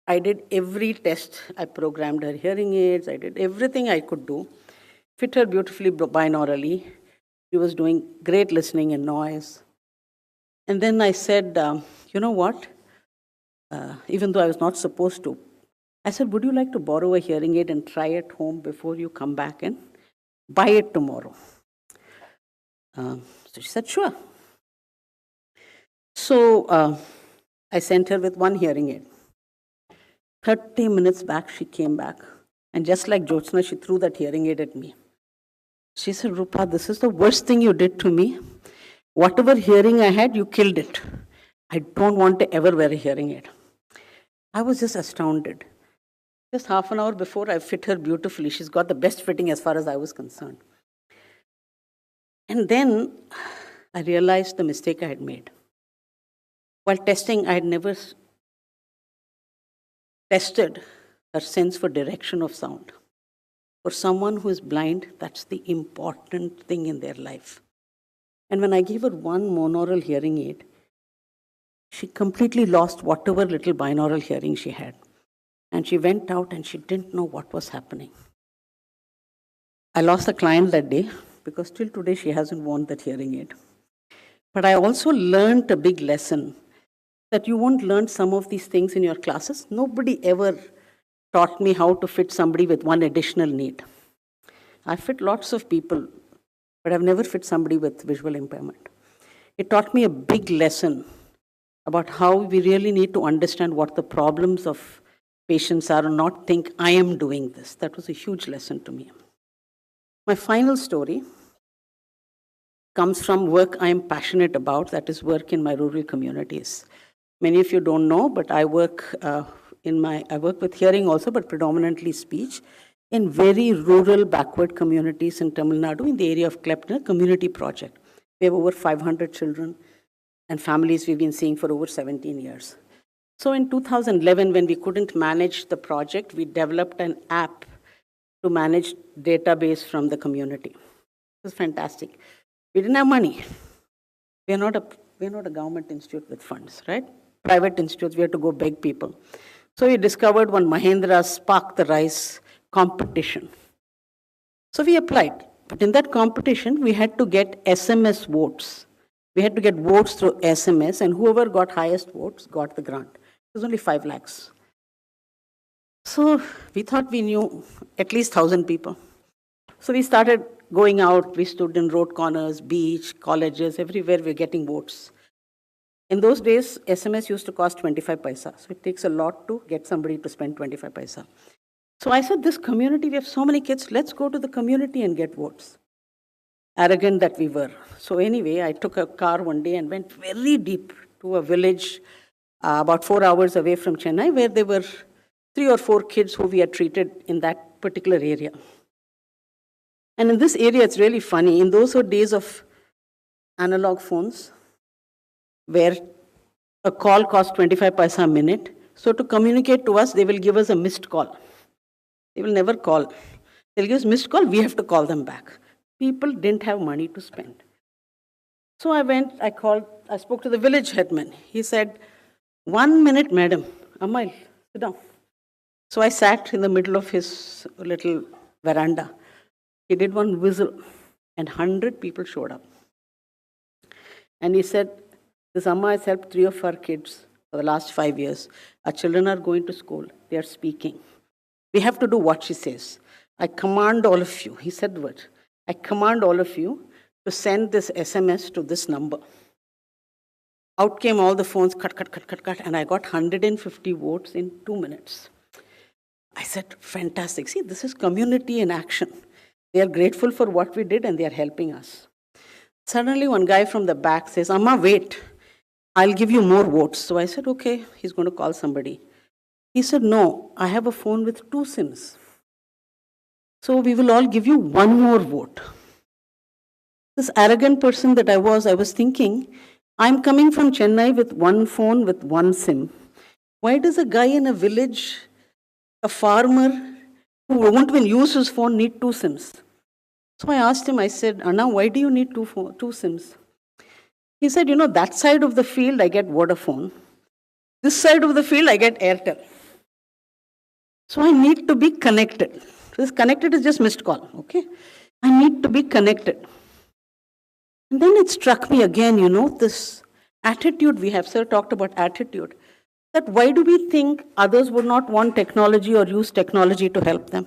S7: I did every test. I programmed her hearing aids. I did everything I could do. Fit her beautifully binaurally. She was doing great listening and noise. And then I said, you know what? Even though I was not supposed to, I said, would you like to borrow a hearing aid and try it home before you come back and buy it tomorrow? So she said, sure. So I sent her with one hearing aid. 30 minutes back, she came back. And just like Jyotsna, she threw that hearing aid at me. She said, Rupa, this is the worst thing you did to me. Whatever hearing I had, you killed it. I don't want to ever wear a hearing aid. I was just astounded. Just half an hour before, I fit her beautifully. She's got the best fitting as far as I was concerned. And then I realized the mistake I had made. While testing, I had never tested her sense for direction of sound. For someone who is blind, that's the important thing in their life. And when I gave her one monaural hearing aid, she completely lost whatever little binaural hearing she had. And she went out and she didn't know what was happening. I lost a client that day because till today she hasn't worn that hearing aid. But I also learned a big lesson that you won't learn some of these things in your classes. Nobody ever taught me how to fit somebody with one additional need. I fit lots of people, but I've never fit somebody with visual impairment. It taught me a big lesson about how we really need to understand what the problems of patients are and not think, I am doing this. That was a huge lesson to me. My final story comes from work I am passionate about, that is work in my rural communities. Many of you don't know, but I work with hearing also, but predominantly speech, in very rural backward communities in Tamil Nadu, in the area of Klepner Community Project. We have over 500 children and families we've been seeing for over 17 years. So in 2011, when we couldn't manage the project, we developed an app to manage database from the community. It was fantastic. We didn't have money. We're not a government institute with funds, right? Private institutes, we had to go beg people. So we discovered one Mahendra's Spark the Rice competition. So we applied. But in that competition, we had to get SMS votes. We had to get votes through SMS, and whoever got highest votes got the grant. It was only 5 lakhs. So we thought we knew at least 1,000 people. So we started going out. We stood in road corners, beach, colleges, everywhere we're getting votes. In those days, SMS used to cost 25 paisa. So it takes a lot to get somebody to spend 25 paisa. So I said, this community, we have so many kids, let's go to the community and get votes. Arrogant that we were. So anyway, I took a car one day and went very deep to a village about 4 hours away from Chennai, where there were 3 or 4 kids who we had treated in that particular area. And in this area, it's really funny. In those were days of analog phones, where a call cost 25 paisa a minute. So to communicate to us, they will give us a missed call. They will never call. They'll give us missed call, we have to call them back. People didn't have money to spend. So I spoke to the village headman. He said, 1 minute, madam. Amal, sit down. So I sat in the middle of his little veranda. He did one whistle, and 100 people showed up. And he said, this Amma has helped 3 of our kids for the last 5 years. Our children are going to school. They are speaking. We have to do what she says. I command all of you, he said the word, I command all of you to send this SMS to this number. Out came all the phones, cut, and I got 150 votes in 2 minutes. I said, fantastic. See, this is community in action. They are grateful for what we did and they are helping us. Suddenly one guy from the back says, Amma, wait, I'll give you more votes. So I said, okay, he's going to call somebody. He said, no, I have a phone with 2 SIMs. So we will all give you 1 more vote. This arrogant person that I was thinking, I'm coming from Chennai with 1 phone with 1 SIM. Why does a guy in a village, a farmer, who won't even use his phone need two SIMs. So I asked him, I said, Anna, why do you need two SIMs? He said, that side of the field I get Vodafone. This side of the field I get Airtel. So I need to be connected. This connected is just missed call, okay? I need to be connected. And then it struck me again, this attitude we have. Sir talked about attitude. That why do we think others would not want technology or use technology to help them?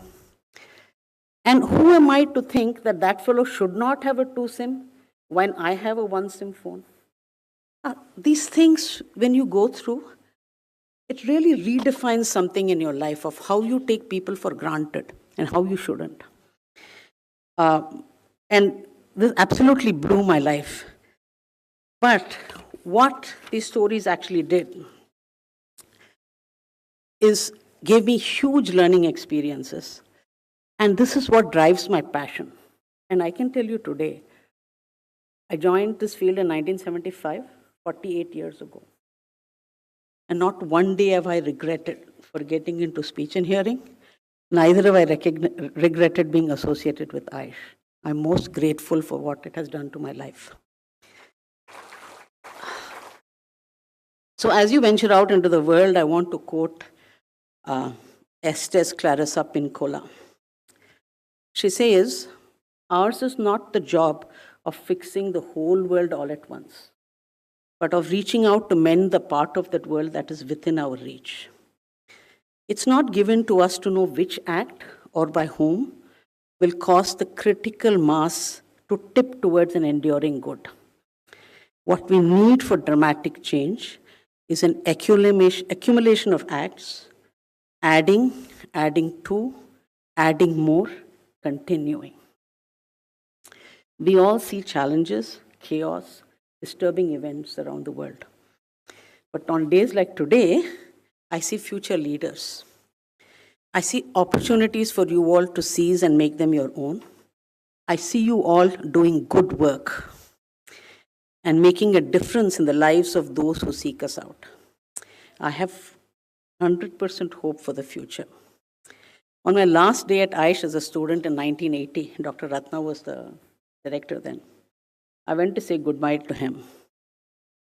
S7: And who am I to think that that fellow should not have a two SIM when I have a one SIM phone? These things, when you go through, it really redefines something in your life of how you take people for granted and how you shouldn't. And this absolutely blew my life. But what these stories actually did is gave me huge learning experiences. And this is what drives my passion. And I can tell you today, I joined this field in 1975, 48 years ago. And not one day have I regretted for getting into speech and hearing. Neither have I regretted being associated with Aiish. I'm most grateful for what it has done to my life. So as you venture out into the world, I want to quote Estes Clarissa Pincola. She says, ours is not the job of fixing the whole world all at once, but of reaching out to mend the part of that world that is within our reach. It's not given to us to know which act or by whom will cause the critical mass to tip towards an enduring good. What we need for dramatic change is an accumulation of acts, adding to, adding more, continuing. We all see challenges, chaos, disturbing events around the world. But on days like today, I see future leaders. I see opportunities for you all to seize and make them your own. I see you all doing good work and making a difference in the lives of those who seek us out. I have 100% hope for the future. On my last day at Aiish as a student in 1980, Dr. Ratna was the director then. I went to say goodbye to him.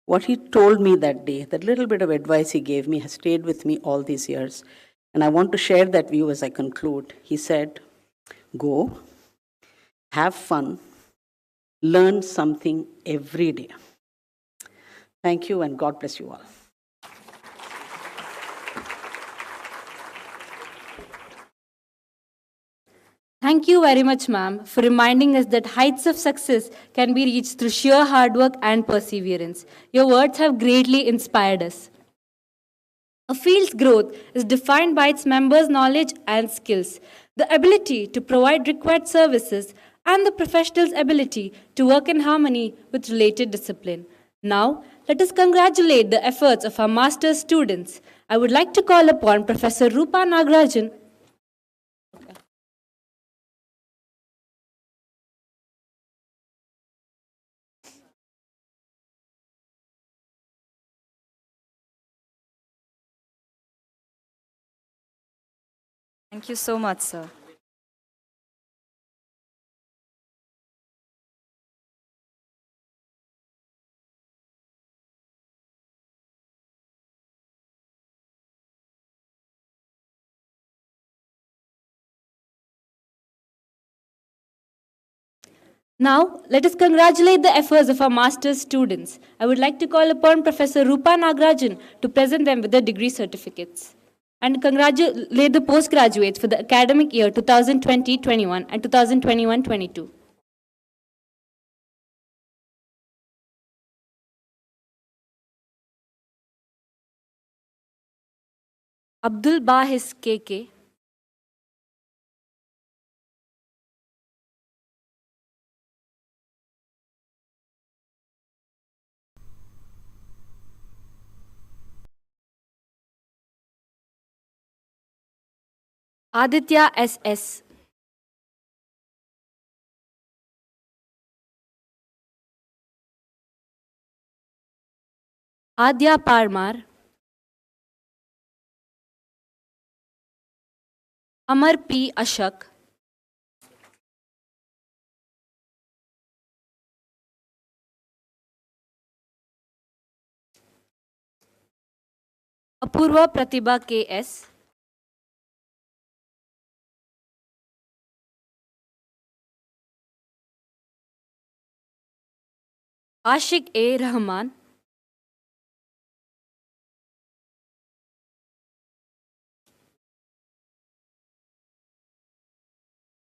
S7: What he told me that day, that little bit of advice he gave me, has stayed with me all these years. And I want to share that view as I conclude. He said, go, have fun, learn something every day. Thank you, and God bless you all.
S2: Thank you very much, ma'am, for reminding us that heights of success can be reached through sheer hard work and perseverance. Your words have greatly inspired us. A field's growth is defined by its members' knowledge and skills, the ability to provide required services, and the professional's ability to work in harmony with related discipline. Now, let us congratulate the efforts of our master's students. I would like to call upon Professor Rupa Nagarajan.
S3: Thank you so much, sir.
S2: Now, let us congratulate the efforts of our master's students. I would like to call upon Professor Rupa Nagarajan to present them with their degree certificates and congratulate the postgraduates for the academic year 2020-21 and 2021-22. Abdul Bahis KK. Aditya SS. Adya Parmar. Amar P. Ashak, Apurva Pratibha K.S., Ashik A. Rahman,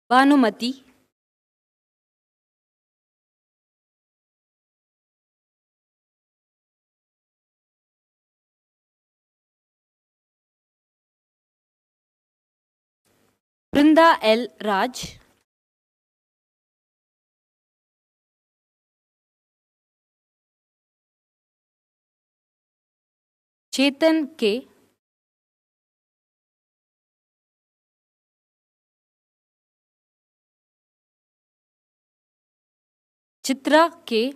S2: Bhanumati, Brinda L. Raj, Chetan K., Chitra K.,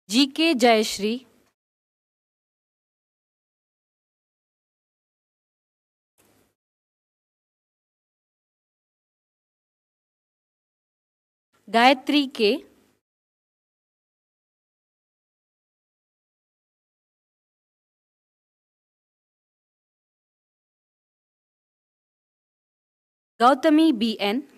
S2: G.K. Jayashree, Gayatri K., Gautami B.N.,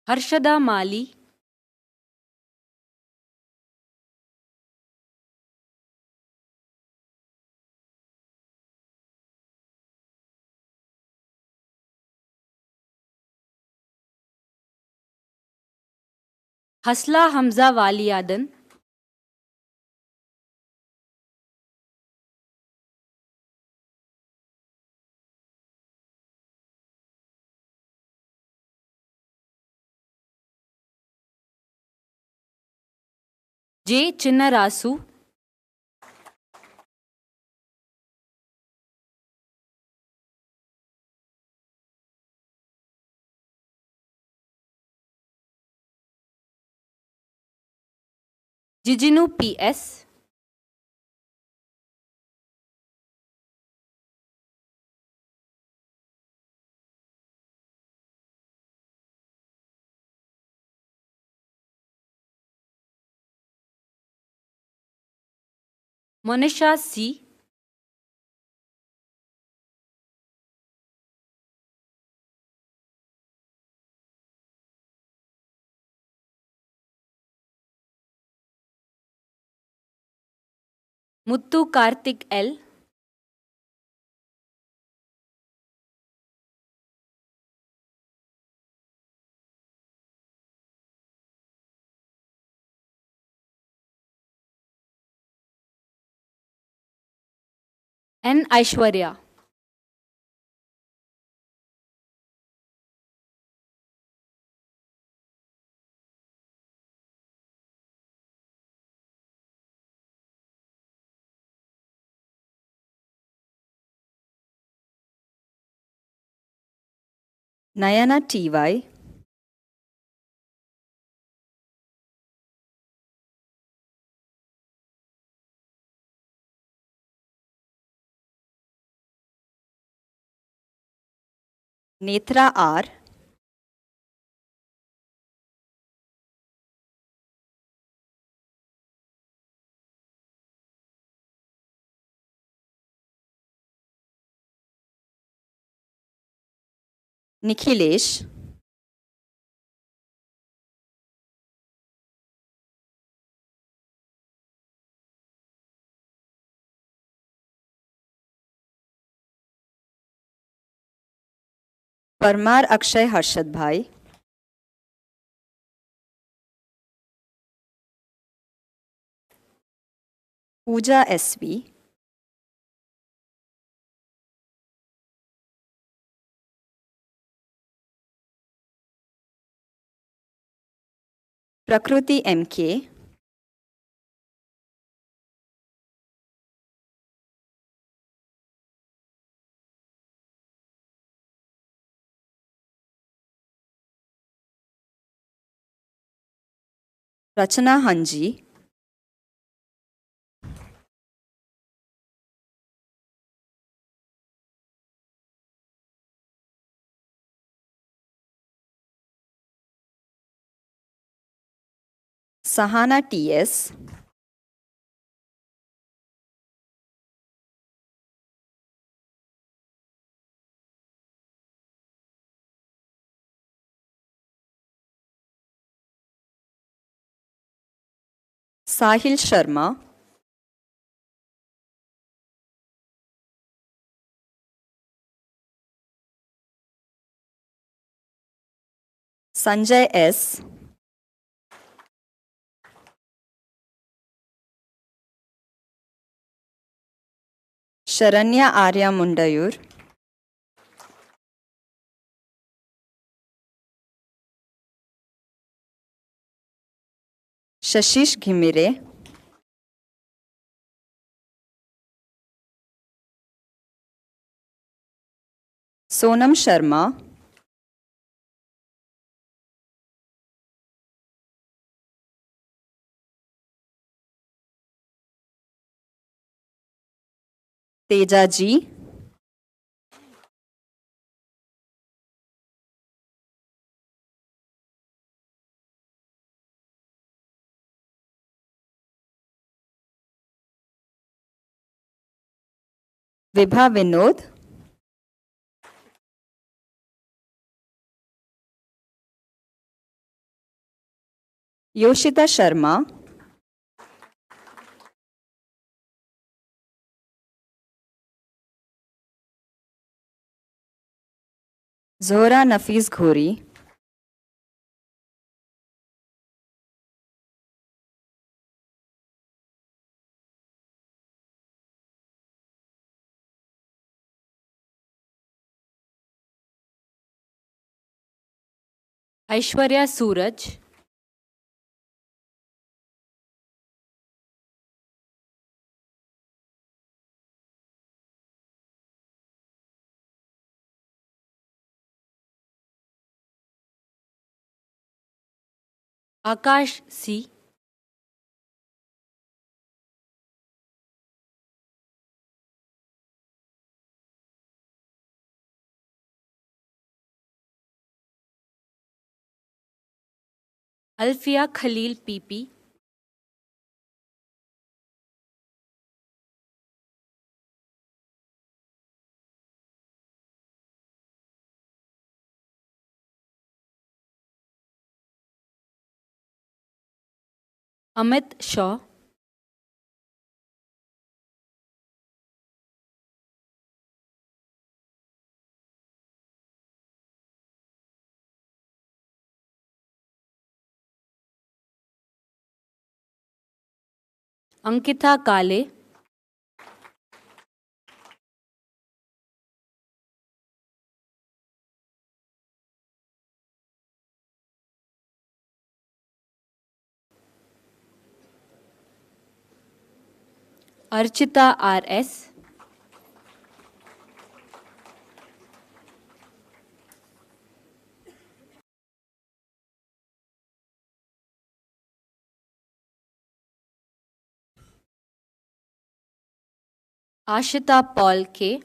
S2: Harshada Mali, Hasla Hamza Waliadan, J. Chinnarasu, Jijinu P.S., Monisha C., Muttu Karthik L., N. Aishwarya,
S3: Nayana T.Y., Netra R., Nikhilesh, Parmar Akshay Harshad Bhai, Pooja S.V., Prakruti MK, Rachana Hanji, Sahana TS, Sahil Sharma, Sanjay S, Sharanya Arya Mundayur, Shashish Ghimire, Sonam Sharma, Teja Ji, Vibha Vinod, Yoshita Sharma, Zohra Nafeez Ghori,
S2: Aishwarya Suraj, Akash C, Alfia Khalil PP, Amit Shaw, Ankita Kale, Archita RS, Ashita Paul K,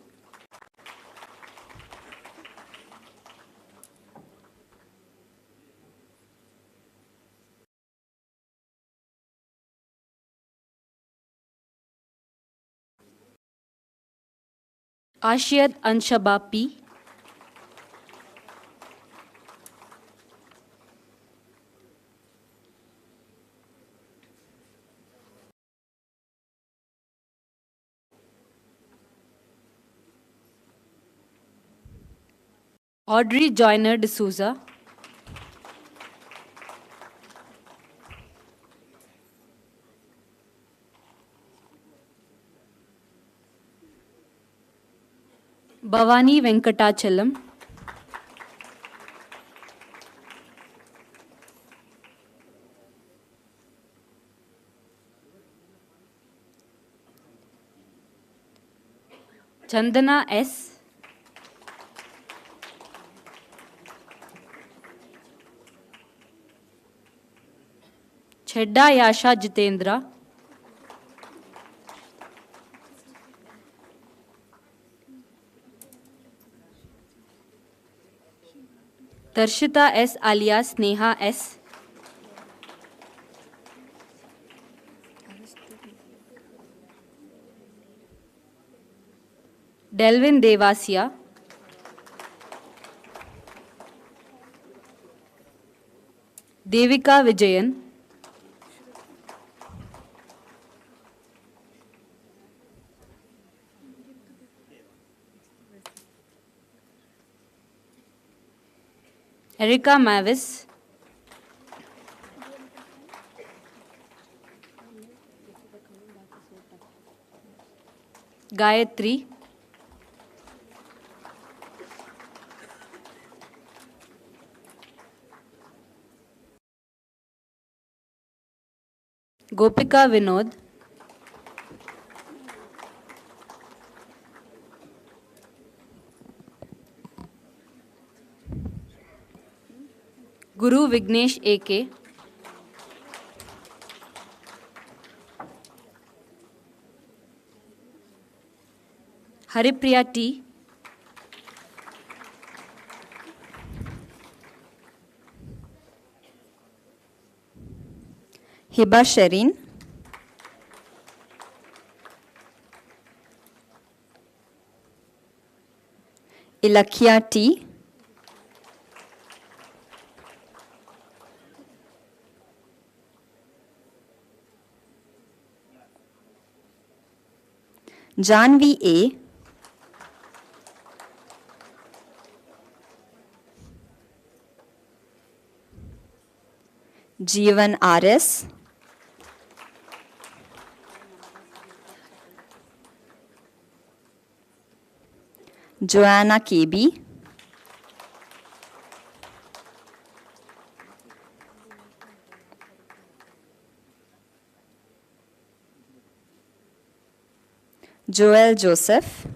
S2: Ashiyat Anshaba P, Audrey Joyner D'Souza, Bhavani Venkatachalam, Chandana S. Chedda Yasha Jitendra. Darshita S. alias Neha S. Delvin Devasya. Devika Vijayan. Erika Mavis. Gayatri. Gopika Vinod. Guru Vignesh A.K. Haripriya T.
S3: Hiba Sherin, Ilakia T, Janvi A, Jeevan RS, Joanna KB, Joel Joseph,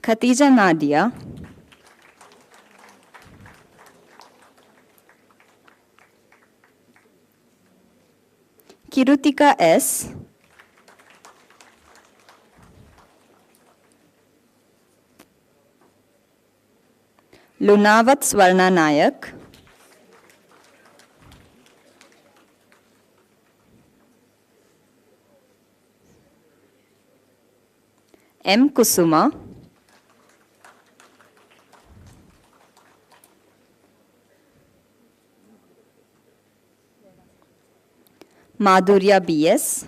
S3: Khatija Nadia, Kirutika S, Lunavat Swarna Nayak, M. Kusuma, Madhurya B.S.,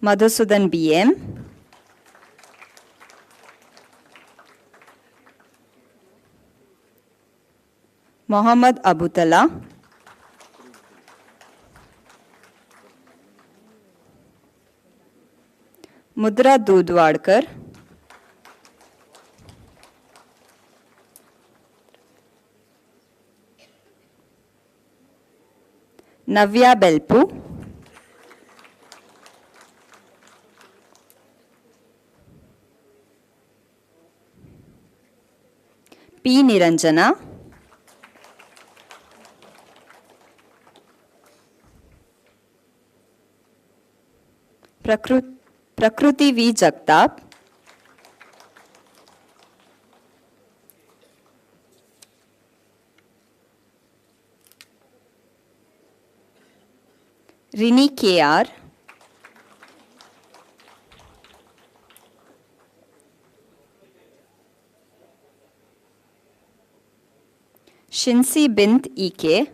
S3: Madhusudan B.M., Mohammad Abutala, Mudra Dudwadkar, Navya Belpu, P. Niranjana, Prakruti V. Jagtap, Rini K.R., Shinsi Bint E.K.,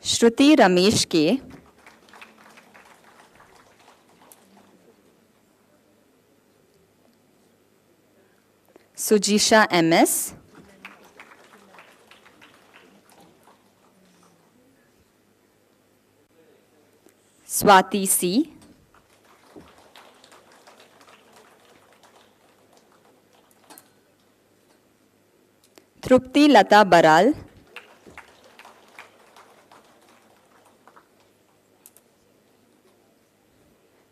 S3: Shruti Ramesh K., Sujisha M.S., Swati C. Trupti Lata Baral.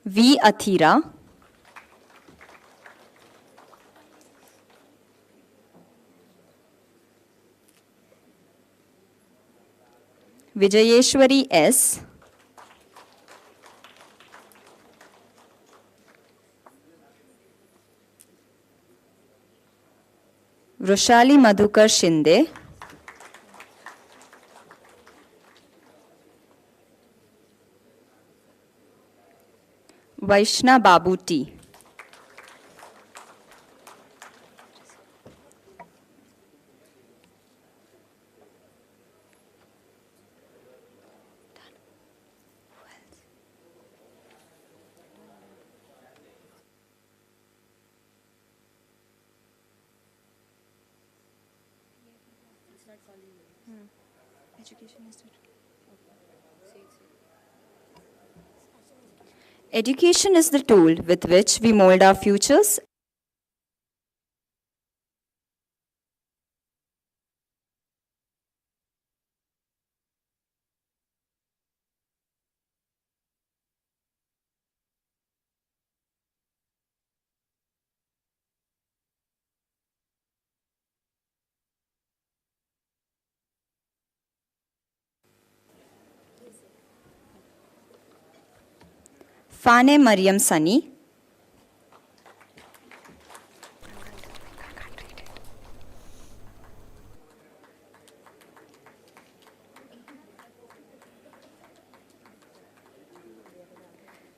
S3: V. Athira. Vijayeshwari S. Vrushali Madhukar Shinde. Vaishna Babu T. Education is the tool with which we mold our futures. Fane Mariam Sani.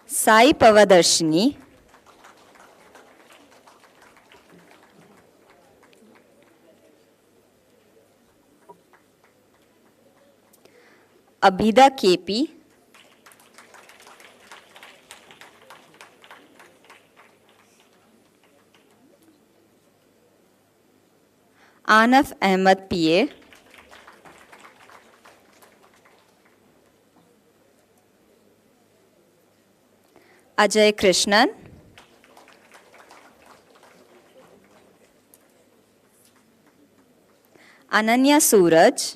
S3: Sai Pavadarshini. Abhida KP. Anaf Ahmad PA. Ajay Krishnan. Ananya Suraj.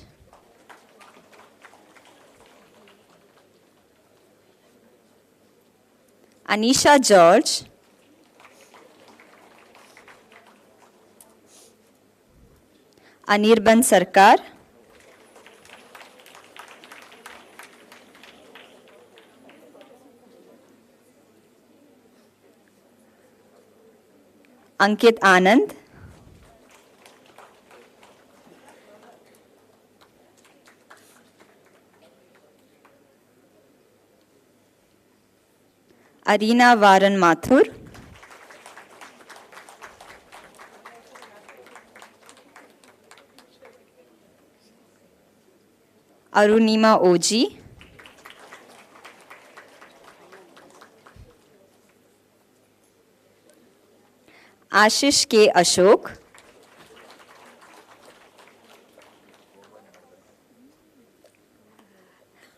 S3: Anisha George. Anirban Sarkar. Ankit Anand. Arina Varan Mathur. Arunima Oji. Ashish K. Ashok.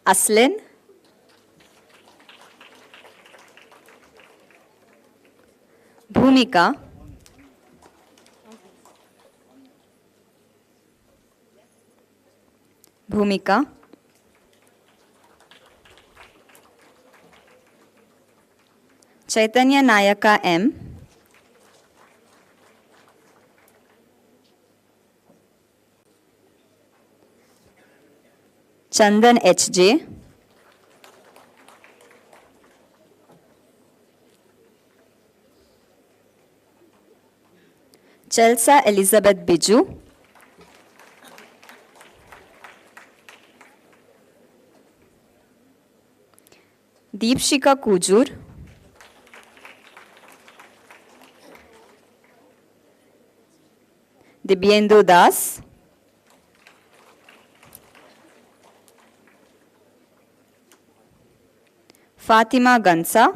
S3: Aslin. Bhumika. Bhumika. Chaitanya Nayaka M. Chandan H.J. Chelsa Elizabeth Biju. Deepshika Kujur. Dibyendu Das. Fatima Gansa.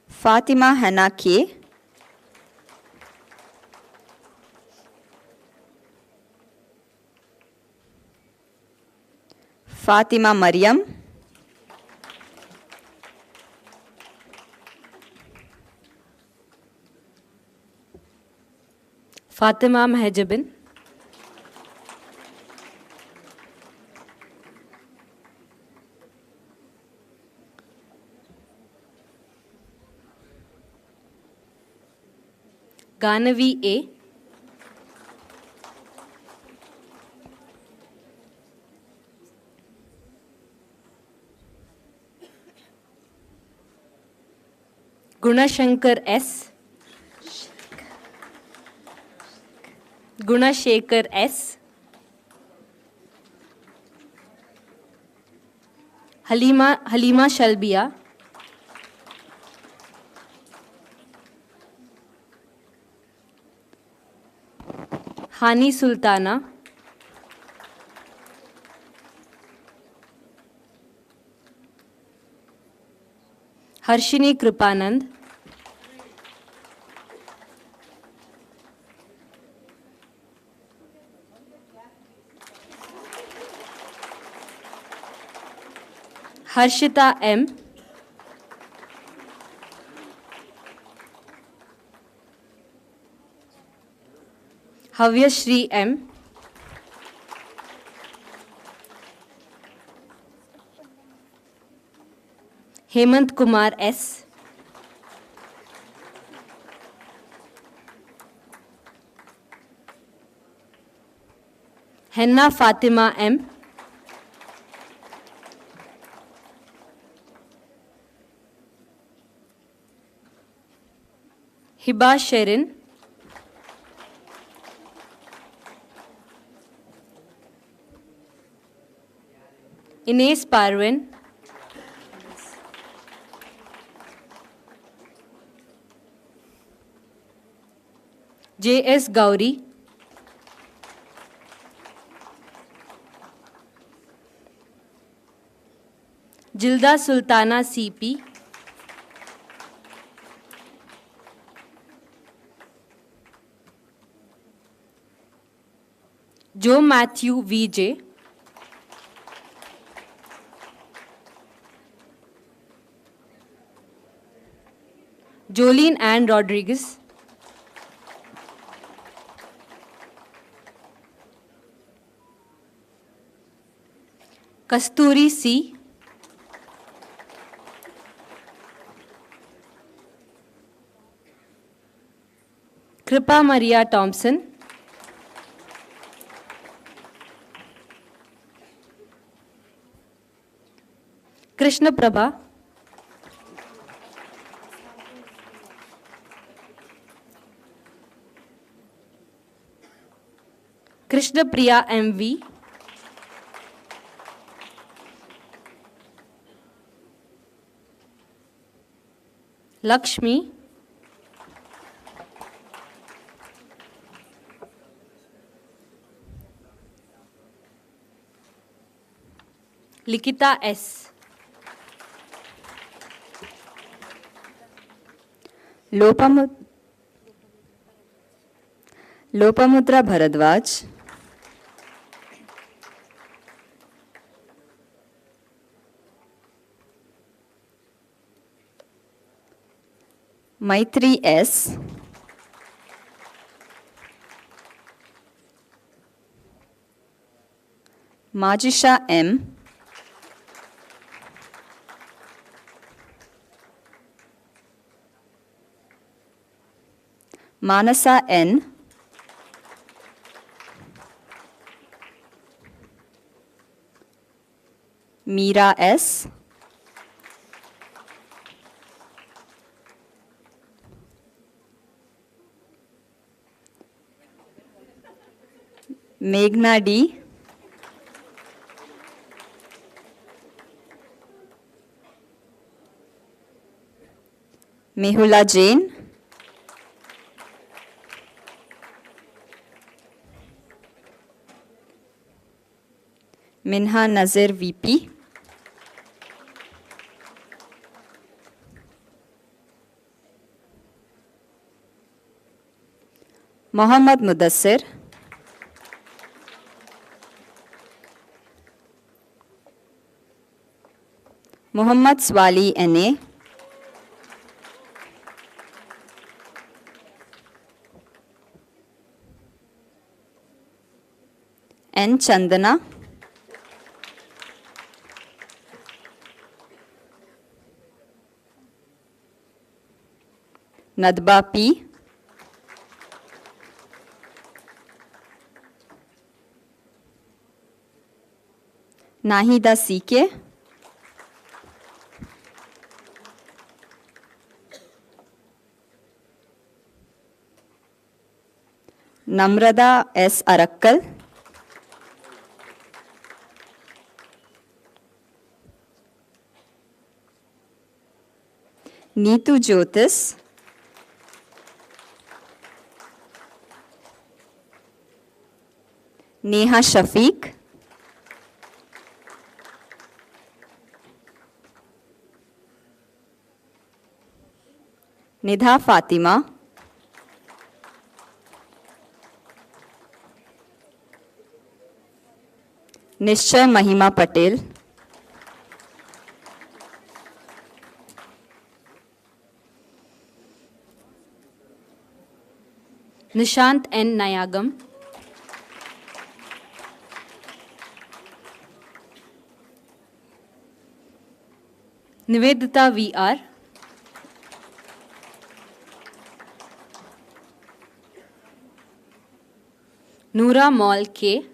S3: Fatima Hana K. Fatima Mariam,
S2: Fatima Mahjabin, Ganavi A, Gunashankar S, Gunashekar S, Halima Shalbia, Hani Sultana, Harshini Kripanand, Harshita M, Havyashri M, Hemant Kumar S, Henna Fatima M, Hiba Sherin, Ines Parvin, J.S. Gauri, Jilda Sultana C.P., Joe Matthew V.J., Jolene Ann Rodriguez, Kasturi C, Kripa Maria Thompson, Krishna Prabha, Krishna Priya M.V., Lakshmi, Likita S,
S3: Lopamutra Bharadwaj, Maitri S, Majisha M, Manasa N, Meera S, Meghna D, Mehula Jain, Minha Nazir VP, Mohammad Mudassir, Muhammad Swali N.A., N. Chandana, Nadba P., Nahida C.K., Namrada S. Arakkal, Neetu Jyotis, Neha Shafiq, Nidha Fatima, Nishchay Mahima Patel,
S2: Nishant N. Nayagam, Nivedita V.R., Noora Mall K.,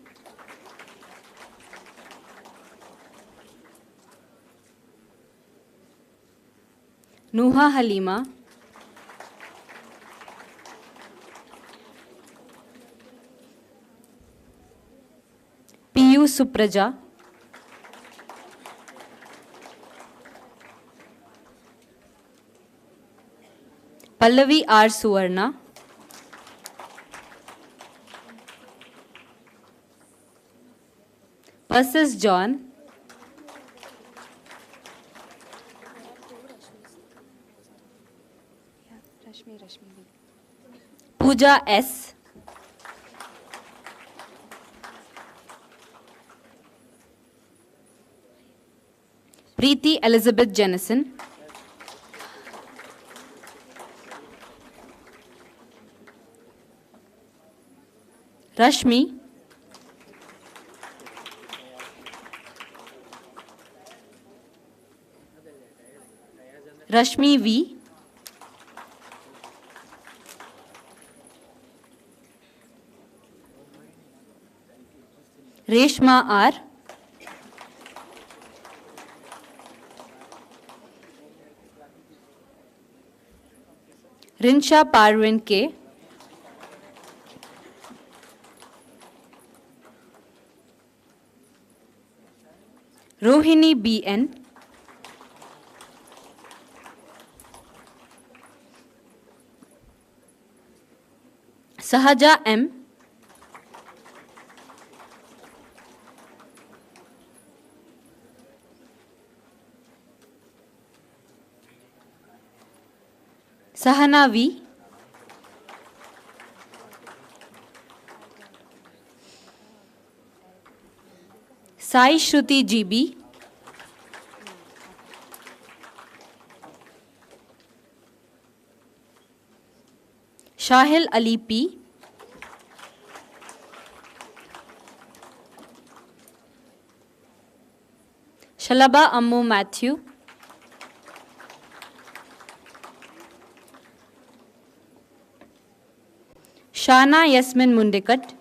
S2: Nuha Halima, Piyu Supraja, Pallavi R. Suvarna, Persis John, Pooja S., Preeti Elizabeth Jennison, Rashmi, Rashmi V., Reshma R., Rinsha Parvin K., Rohini B.N., Sahaja M., Sahana V., Sai Shruti GB, Shahil Ali P., Shalaba Ammu Matthew, Shana Yasmin Mundikat,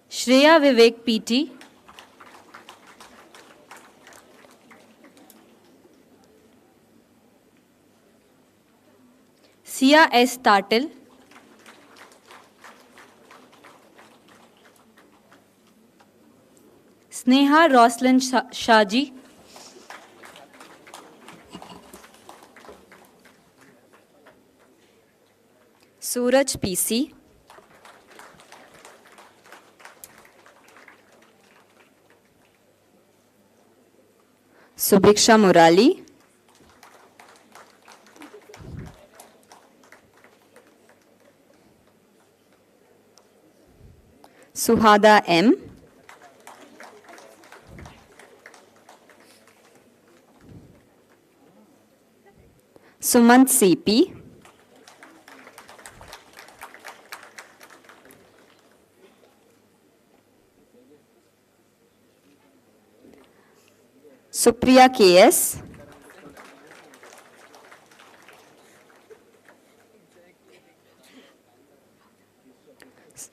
S2: Shreya Vivek PT, Sia S. Tatil, Sneha Roslyn Shaji,
S3: Suraj PC, Subiksha Murali, Suhada M. Sumant CP. Supriya KS.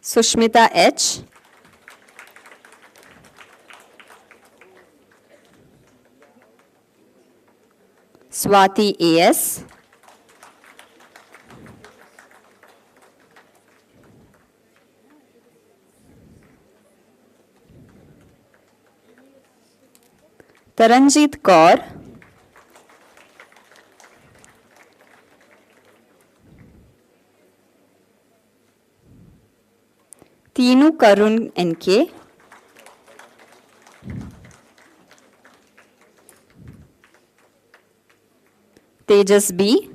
S3: Sushmita H. Swati AS. Taranjit Kaur. Teenu Karun NK. Tejas B.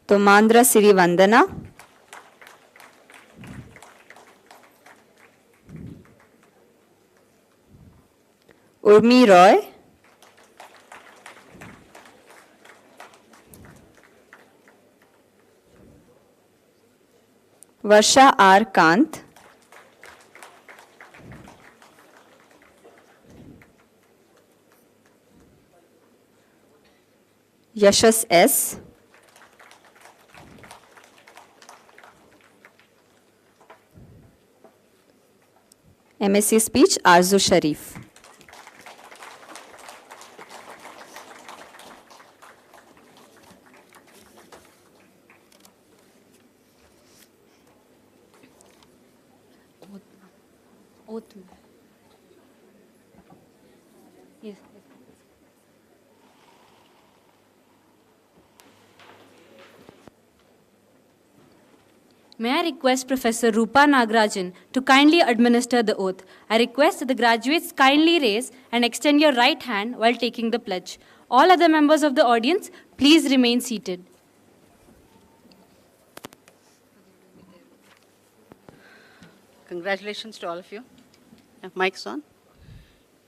S3: Tomandra Sirivandana. Urmi Roy. Varsha R. Kant. Yashas S. MSc Speech Arzu Sharif.
S2: Oath. Yes. May I request Professor Rupa Nagarajan to kindly administer the oath. I request that the graduates kindly raise and extend your right hand while taking the pledge. All other members of the audience, please remain seated.
S7: Congratulations to all of you. Mic's on.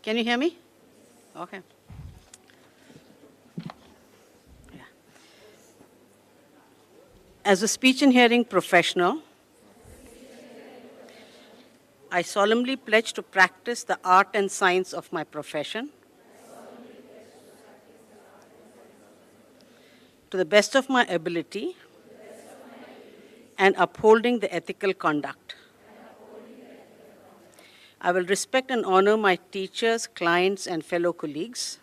S7: Can you hear me? Okay. Yeah. As a speech and hearing professional, I solemnly pledge to practice the art and science of my profession to the best of my ability and upholding the ethical conduct. I will respect and honor my teachers, clients, and fellow colleagues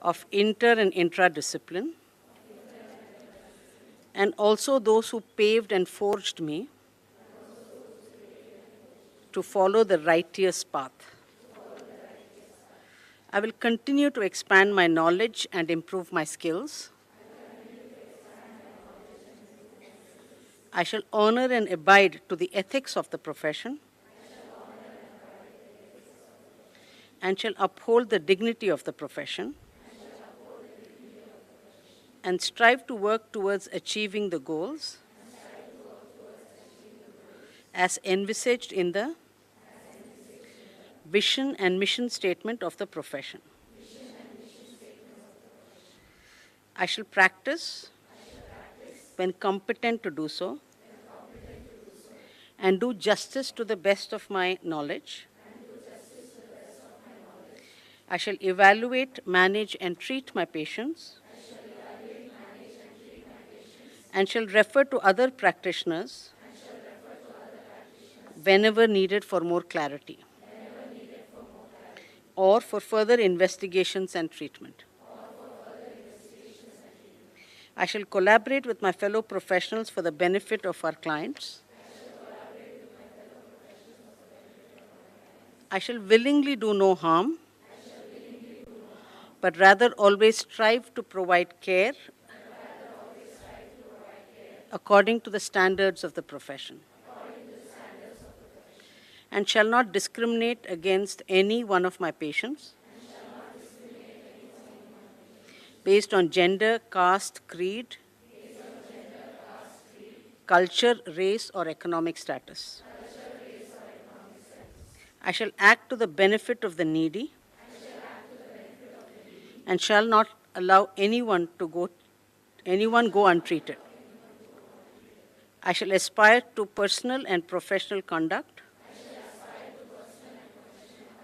S7: of inter and intra-discipline, and also those who paved and forged me to follow the righteous path. I will continue to expand my knowledge and improve my skills. I shall honor and abide to the ethics of the profession and shall uphold the dignity of the profession and strive to work towards achieving the goals as envisaged in the vision and mission statement of the profession. I shall practice when competent to do so and do justice to the best of my knowledge. I shall evaluate, manage, and treat my patients and shall refer to other practitioners whenever needed for more clarity or for further investigations and treatment. I shall collaborate with my fellow professionals for the benefit of our clients. I shall willingly do no harm, but rather always strive to provide care according to the standards of the profession, and shall not discriminate against any one of my patients based on gender, caste, creed, culture, race, or economic status. I shall act to the benefit of the needy and shall not allow anyone go untreated. I shall aspire to personal and professional conduct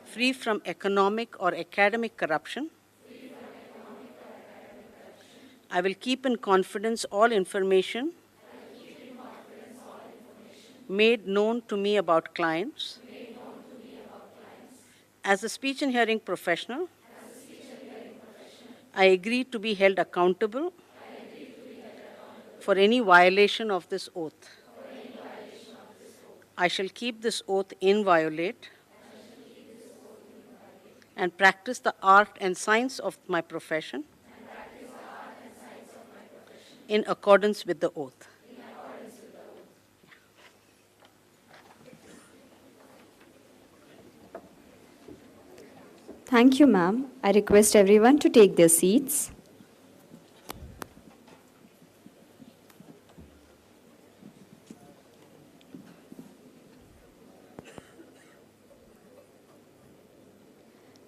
S7: free from economic or academic corruption. I will keep in confidence all information made known to me about clients. As a speech and hearing professional, I agree to be held accountable for any violation of this oath. I shall keep this oath inviolate and practice the art and science of my profession in accordance with the oath.
S3: Thank you, ma'am. I request everyone to take their seats.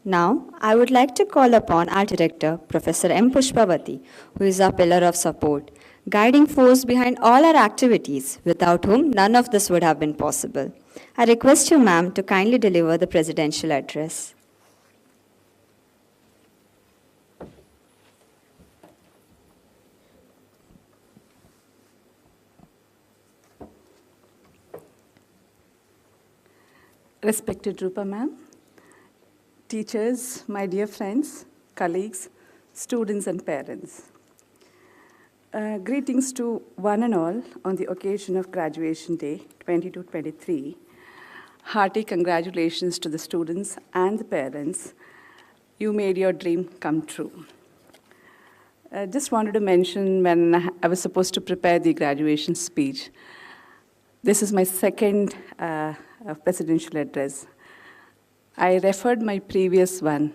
S3: Now, I would like to call upon our director, Professor M. Pushpavati, who is our pillar of support, guiding force behind all our activities, without whom none of this would have been possible. I request you, ma'am, to kindly deliver the presidential address.
S8: Respected Rupa ma'am, teachers, my dear friends, colleagues, students and parents. Greetings to one and all on the occasion of Graduation Day 22-23. Hearty congratulations to the students and the parents. You made your dream come true. Just wanted to mention when I was supposed to prepare the graduation speech, this is my second presidential address. I referred my previous one.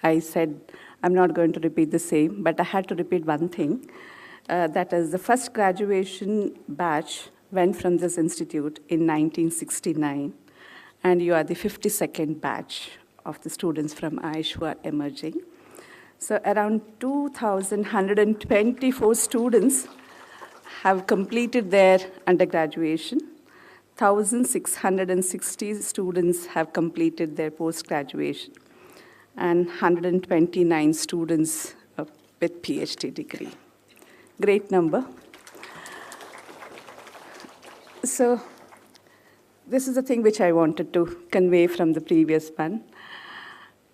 S8: I said I'm not going to repeat the same, but I had to repeat one thing. That is, the first graduation batch went from this institute in 1969, and you are the 52nd batch of the students from Aiish who are emerging. So around 2,124 students have completed their undergraduation. 1,660 students have completed their post-graduation, and 129 students with PhD degree. Great number. So this is the thing which I wanted to convey from the previous one.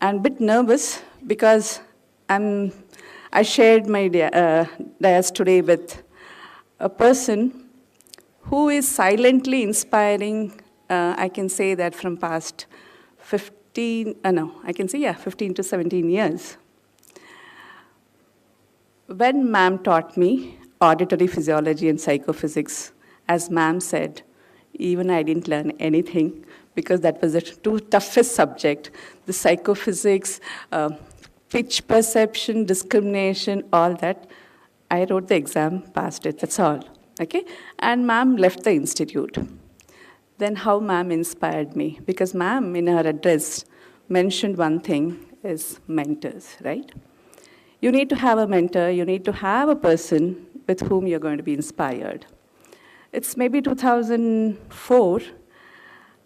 S8: I'm a bit nervous because I shared my dais today with a person who is silently inspiring, I can say that from past 15 to 17 years. When ma'am taught me auditory physiology and psychophysics, as ma'am said, even I didn't learn anything because that was the two toughest subject, the psychophysics, pitch perception, discrimination, all that. I wrote the exam, passed it, that's all. Okay, and ma'am left the institute. Then how ma'am inspired me? Because ma'am in her address mentioned one thing is mentors, right? You need to have a mentor, you need to have a person with whom you're going to be inspired. It's maybe 2004,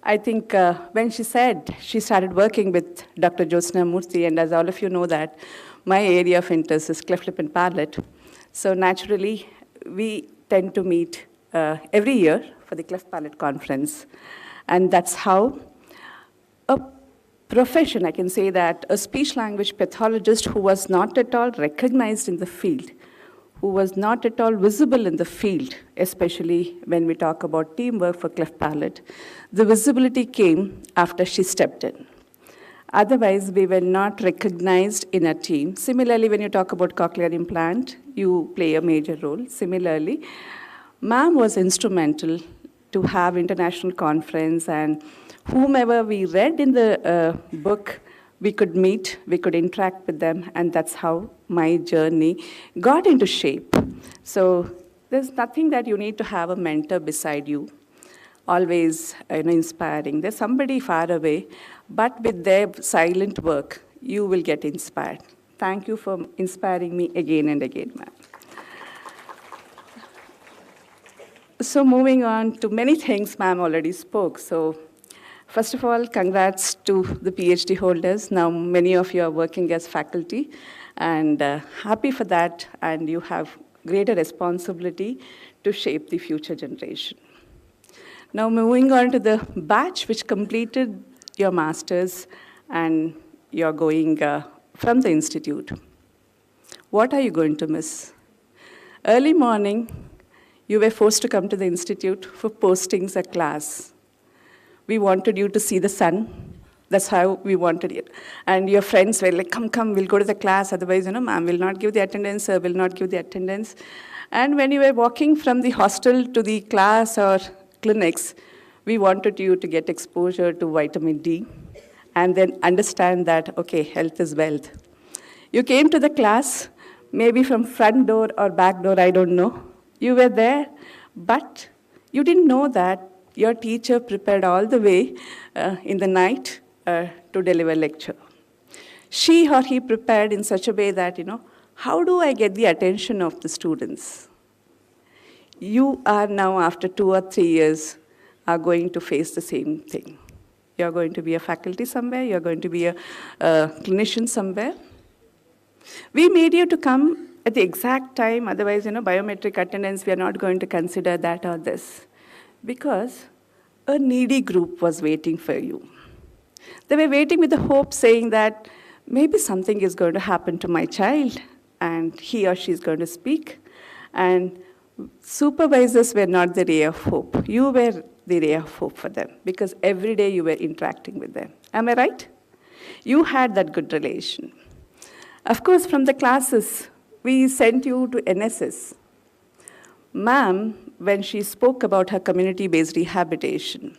S8: I think when she said she started working with Dr. Jyotsna Murthy, and as all of you know that, my area of interest is cleft lip and palate. So naturally, we tend to meet every year for the Cleft Palate Conference. And that's how a profession, I can say that, a speech-language pathologist who was not at all recognized in the field, who was not at all visible in the field, especially when we talk about teamwork for cleft palate, the visibility came after she stepped in. Otherwise, we were not recognized in a team. Similarly, when you talk about cochlear implant, you play a major role. Similarly, ma'am was instrumental to have international conference, and whomever we read in the book, We could meet, we could interact with them, and that's how my journey got into shape. So there's nothing that you need to have a mentor beside you, always inspiring. There's somebody far away, but with their silent work, you will get inspired. Thank you for inspiring me again and again, ma'am. So moving on to many things ma'am already spoke. So first of all, congrats to the PhD holders. Now many of you are working as faculty, and happy for that, and you have greater responsibility to shape the future generation. Now moving on to the batch which completed your master's and you're going from the institute. What are you going to miss? Early morning, you were forced to come to the institute for postings at class. We wanted you to see the sun. That's how we wanted it. And your friends were like, come, we'll go to the class. Otherwise, ma'am will not give the attendance, sir will not give the attendance. And when you were walking from the hostel to the class or clinics, we wanted you to get exposure to vitamin D and then understand that, okay, health is wealth. You came to the class, maybe from front door or back door, I don't know. You were there, but you didn't know that your teacher prepared all the way in the night to deliver lecture. She or he prepared in such a way that, how do I get the attention of the students? You are now, after 2 or 3 years, are going to face the same thing. You're going to be a faculty somewhere, you're going to be a clinician somewhere. We made you to come at the exact time, otherwise, biometric attendance, we are not going to consider that or this. Because a needy group was waiting for you. They were waiting with the hope saying that maybe something is going to happen to my child and he or she is going to speak. And supervisors were not the ray of hope. You were the ray of hope for them because every day you were interacting with them. Am I right? You had that good relation. Of course, from the classes, we sent you to NSS. Ma'am, when she spoke about her community-based rehabilitation,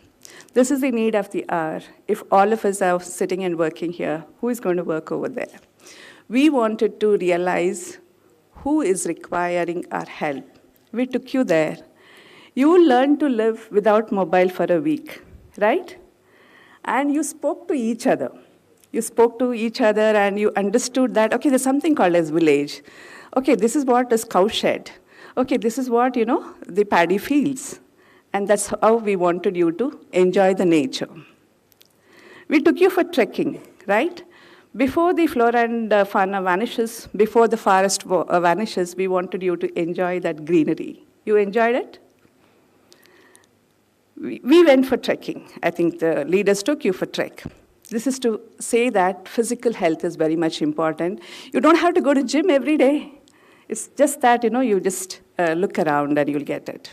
S8: this is the need of the hour. If all of us are sitting and working here, who is going to work over there? We wanted to realize who is requiring our help. We took you there. You learned to live without mobile for a week, right? And you spoke to each other. You spoke to each other and you understood that, okay, there's something called as village. Okay, this is what is cowshed. Okay, this is what, the paddy fields. And that's how we wanted you to enjoy the nature. We took you for trekking, right? Before the flora and fauna vanishes, before the forest vanishes, we wanted you to enjoy that greenery. You enjoyed it? We went for trekking. I think the leaders took you for trek. This is to say that physical health is very much important. You don't have to go to gym every day. It's just that, you just look around and you'll get it.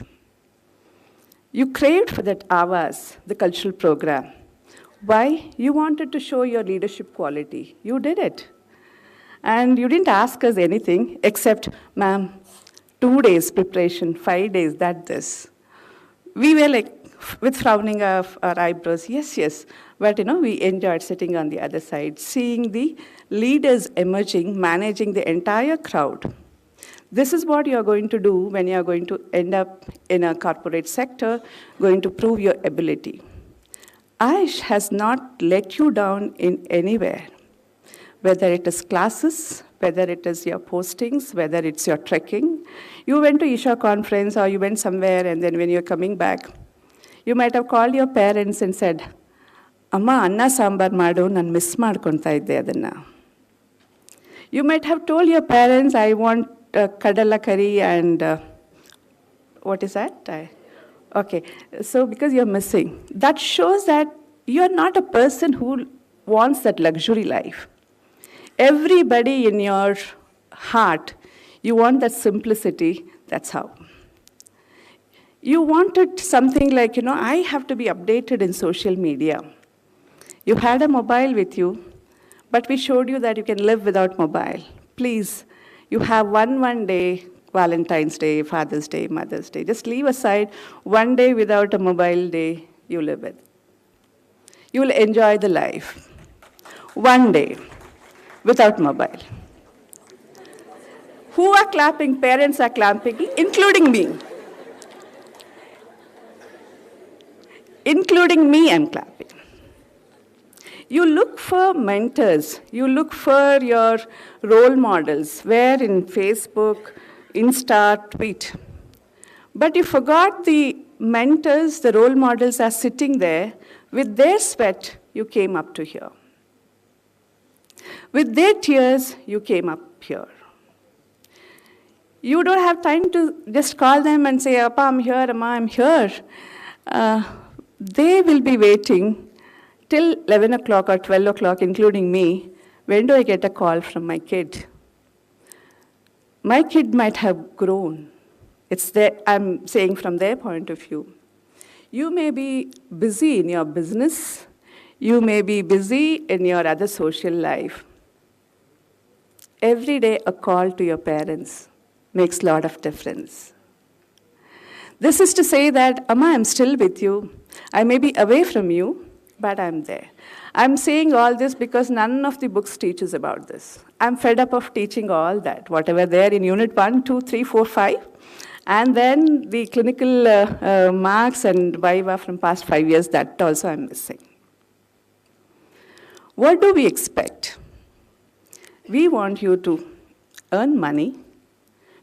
S8: You craved for that Avas, the cultural program. Why? You wanted to show your leadership quality. You did it. And you didn't ask us anything except, ma'am, 2 days preparation, 5 days, this. We were like, with frowning of our eyebrows, yes. But, we enjoyed sitting on the other side, seeing the leaders emerging, managing the entire crowd. This is what you're going to do when you're going to end up in a corporate sector, going to prove your ability. Aiish has not let you down in anywhere, whether it is classes, whether it is your postings, whether it's your trekking. You went to Isha conference or you went somewhere and then when you're coming back, you might have called your parents and said, Amma, Anna Sambar Madu, nan miss madkonta idde adanna. You might have told your parents, I want kadala curry and what is that? Okay, so because you're missing. That shows that you're not a person who wants that luxury life. Everybody in your heart, you want that simplicity, that's how. You wanted something like, I have to be updated in social media. You had a mobile with you, but we showed you that you can live without mobile. Please, you have one day, Valentine's Day, Father's Day, Mother's Day. Just leave aside 1 day without a mobile day you live with. You will enjoy the life. One day, without mobile. Who are clapping? Parents are clapping, including me. Including me, I'm clapping. You look for mentors, you look for your role models, where in Facebook, Insta, tweet. But you forgot the mentors, the role models are sitting there. With their sweat, you came up to here. With their tears, you came up here. You don't have time to just call them and say, Appa, I'm here, Amma, I'm here. They will be waiting till 11 o'clock or 12 o'clock, including me. When do I get a call from my kid? My kid might have grown. I'm saying from their point of view. You may be busy in your business. You may be busy in your other social life. Every day, a call to your parents makes a lot of difference. This is to say that, Amma, I'm still with you. I may be away from you, but I'm there. I'm saying all this because none of the books teaches about this. I'm fed up of teaching all that, whatever there in Unit 1, 2, 3, 4, 5. And then the clinical marks and Viva from past 5 years, that also I'm missing. What do we expect? We want you to earn money.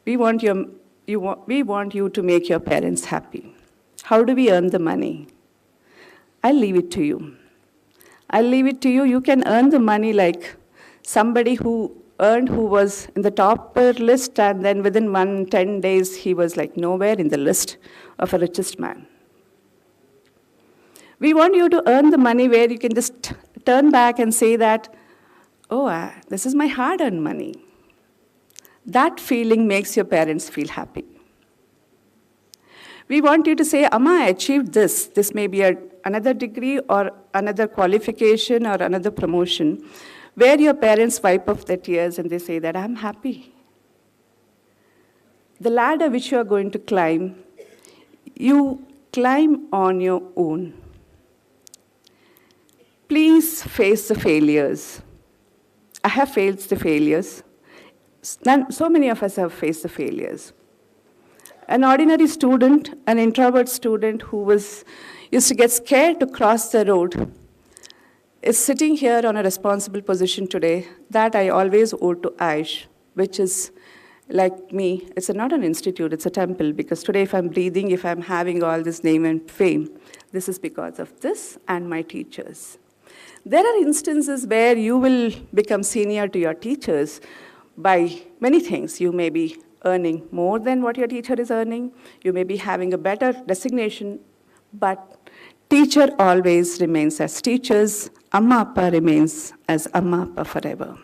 S8: We want you to make your parents happy. How do we earn the money? I'll leave it to you. I'll leave it to you. You can earn the money like somebody who was in the topper list, and then within 10 days, he was like nowhere in the list of a richest man. We want you to earn the money where you can just turn back and say that, oh, this is my hard-earned money. That feeling makes your parents feel happy. We want you to say, Amma, I achieved this. This may be another degree or another qualification or another promotion, where your parents wipe off their tears and they say that, I'm happy. The ladder which you are going to climb, you climb on your own. Please face the failures. I have faced the failures. So many of us have faced the failures. An ordinary student, an introvert student who used to get scared to cross the road, is sitting here on a responsible position today. That I always owe to Aiish, which is like me. It's not an institute, it's a temple, because today if I'm breathing, if I'm having all this name and fame, this is because of this and my teachers. There are instances where you will become senior to your teachers by many things. You may be earning more than what your teacher is earning. You may be having a better designation, but teacher always remains as teachers. Amma Appa remains as Amma Appa forever.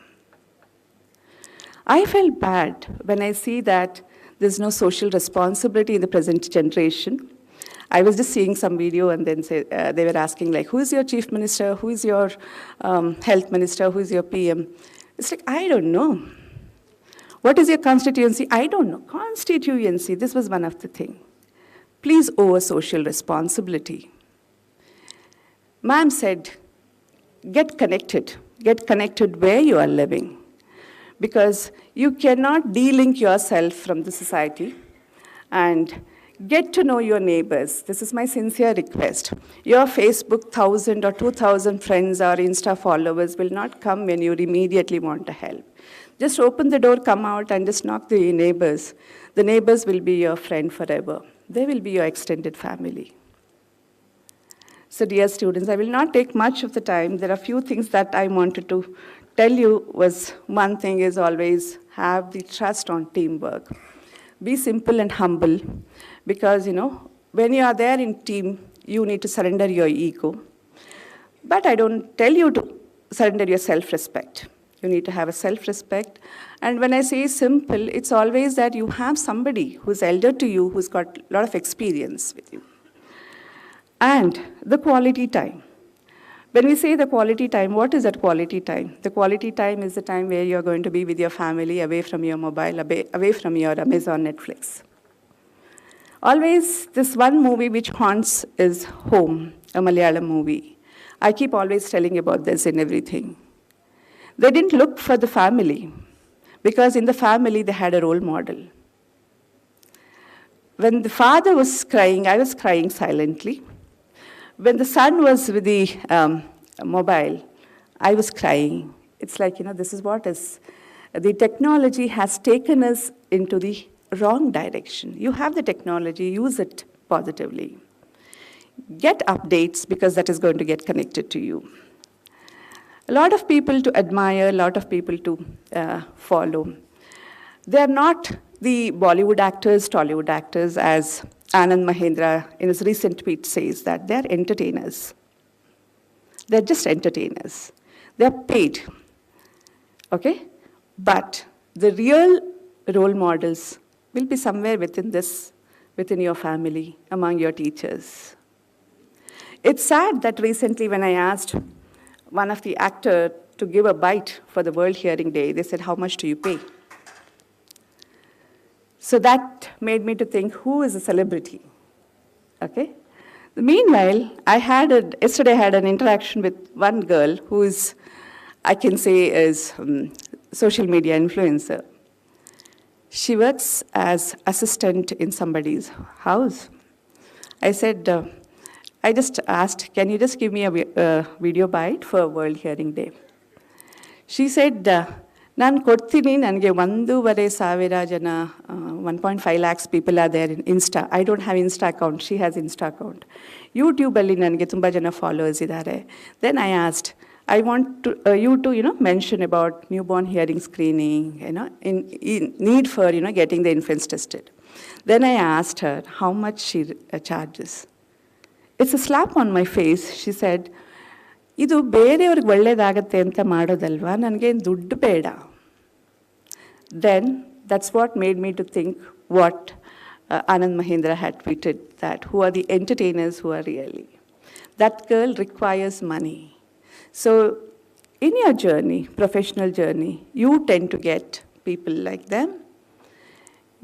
S8: I felt bad when I see that there's no social responsibility in the present generation. I was just seeing some video, and then they were asking, like, who is your chief minister? Who is your health minister? Who is your PM? It's like, I don't know. What is your constituency? I don't know. Constituency, this was one of the things. Please owe a social responsibility. Ma'am said, get connected. Get connected where you are living. Because you cannot de-link yourself from the society, and get to know your neighbors. This is my sincere request. Your Facebook 1,000 or 2,000 friends or Insta followers will not come when you immediately want to help. Just open the door, come out, and just knock the neighbors. The neighbors will be your friend forever. They will be your extended family. So dear students, I will not take much of the time. There are a few things that I wanted to tell you. One thing is always have the trust on teamwork. Be simple and humble, because, when you are there in team, you need to surrender your ego. But I don't tell you to surrender your self-respect. You need to have a self-respect. And when I say simple, it's always that you have somebody who's elder to you, who's got a lot of experience with you. And the quality time. When we say the quality time, what is that quality time? The quality time is the time where you're going to be with your family, away from your mobile, away from your Amazon, Netflix. Always, this one movie which haunts is Home, a Malayalam movie. I keep always telling about this in everything. They didn't look for the family, because in the family they had a role model. When the father was crying, I was crying silently. When the son was with the mobile, I was crying. It's like, this is what is. The technology has taken us into the wrong direction. You have the technology, use it positively. Get updates, because that is going to get connected to you. A lot of people to admire, a lot of people to follow. They are not the Bollywood actors, Tollywood actors, as Anand Mahendra in his recent tweet says, that they are entertainers. They're just entertainers. They're paid, okay? But the real role models will be somewhere within your family, among your teachers. It's sad that recently when I asked one of the actors to give a bite for the World Hearing Day, they said, how much do you pay? So that made me to think, who is a celebrity? Okay? Meanwhile, yesterday I had an interaction with one girl who is, I can say, is social media influencer. She works as assistant in somebody's house. I said, I just asked, can you just give me a video bite for World Hearing Day? She said, ನಾನು ಕೊಡ್ತೀನಿ ನನಗೆ 1,500 ಜನ 1.5 lakhs people are there in Insta. I don't have Insta account. She has Insta account. YouTube-ಅಲ್ಲಿ ನನಗೆ ತುಂಬ ಜನ followers ಇದ್ದಾರೆ. Then I asked, I want you to mention about newborn hearing screening, in need for getting the infants tested. Then I asked her how much she charges. It's a slap on my face. She said, ಇದು ಬೇರೆಯವ್ರಿಗೆ ಒಳ್ಳೇದಾಗತ್ತೆ ಅಂತ ಮಾಡೋದಲ್ವಾ, ನನಗೇನು ದುಡ್ಡು ಬೇಡ. Then that's what made me to think what Anand Mahendra had tweeted, that who are the entertainers who are really. That girl requires money. So in your journey, professional journey, you tend to get people like them.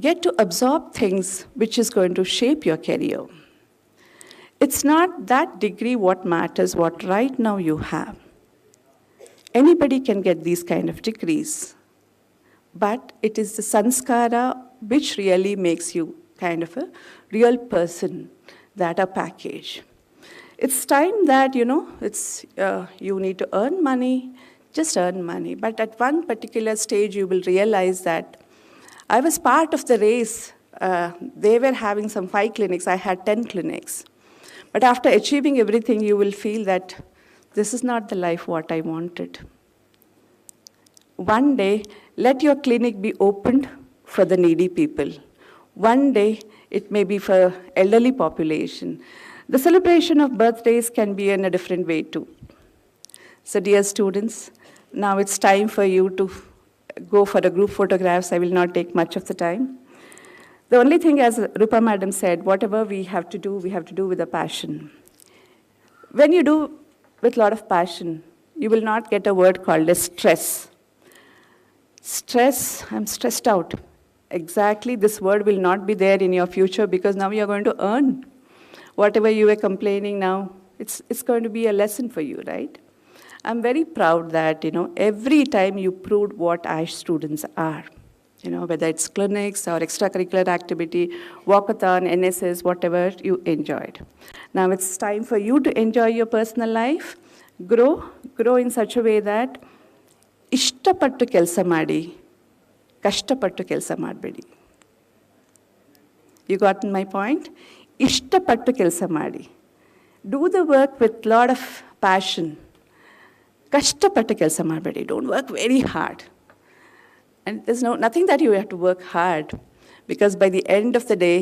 S8: Get to absorb things which is going to shape your career. It's not that degree what matters, what right now you have. Anybody can get these kind of degrees. But it is the sanskara which really makes you kind of a real person, that a package. It's time that, you need to earn money, just earn money. But at one particular stage, you will realize that I was part of the race. They were having some 5 clinics. I had 10 clinics. But after achieving everything, you will feel that this is not the life what I wanted. One day, let your clinic be opened for the needy people. One day, it may be for elderly population. The celebration of birthdays can be in a different way too. So dear students, now it's time for you to go for the group photographs. I will not take much of the time. The only thing, as Rupa Madam said, whatever we have to do with a passion. When you do with a lot of passion, you will not get a word called as stress. Stress, I'm stressed out. Exactly, this word will not be there in your future, because now you're going to earn. Whatever you were complaining now, it's going to be a lesson for you, right? I'm very proud that, every time you proved what Aiish students are. Whether it's clinics or extracurricular activity, walkathon, NSS, whatever you enjoyed. Now it's time for you to enjoy your personal life, grow in such a way that ಇಷ್ಟಪಟ್ಟು ಕೆಲಸ ಮಾಡಿ, ಕಷ್ಟಪಟ್ಟು ಕೆಲಸ ಮಾಡಬೇಡಿ. You got my point? ಇಷ್ಟಪಟ್ಟು ಕೆಲಸ ಮಾಡಿ. Do the work with lot of passion. ಕಷ್ಟಪಟ್ಟು ಕೆಲಸ ಮಾಡಬೇಡಿ. Don't work very hard. And there's nothing that you have to work hard, because by the end of the day,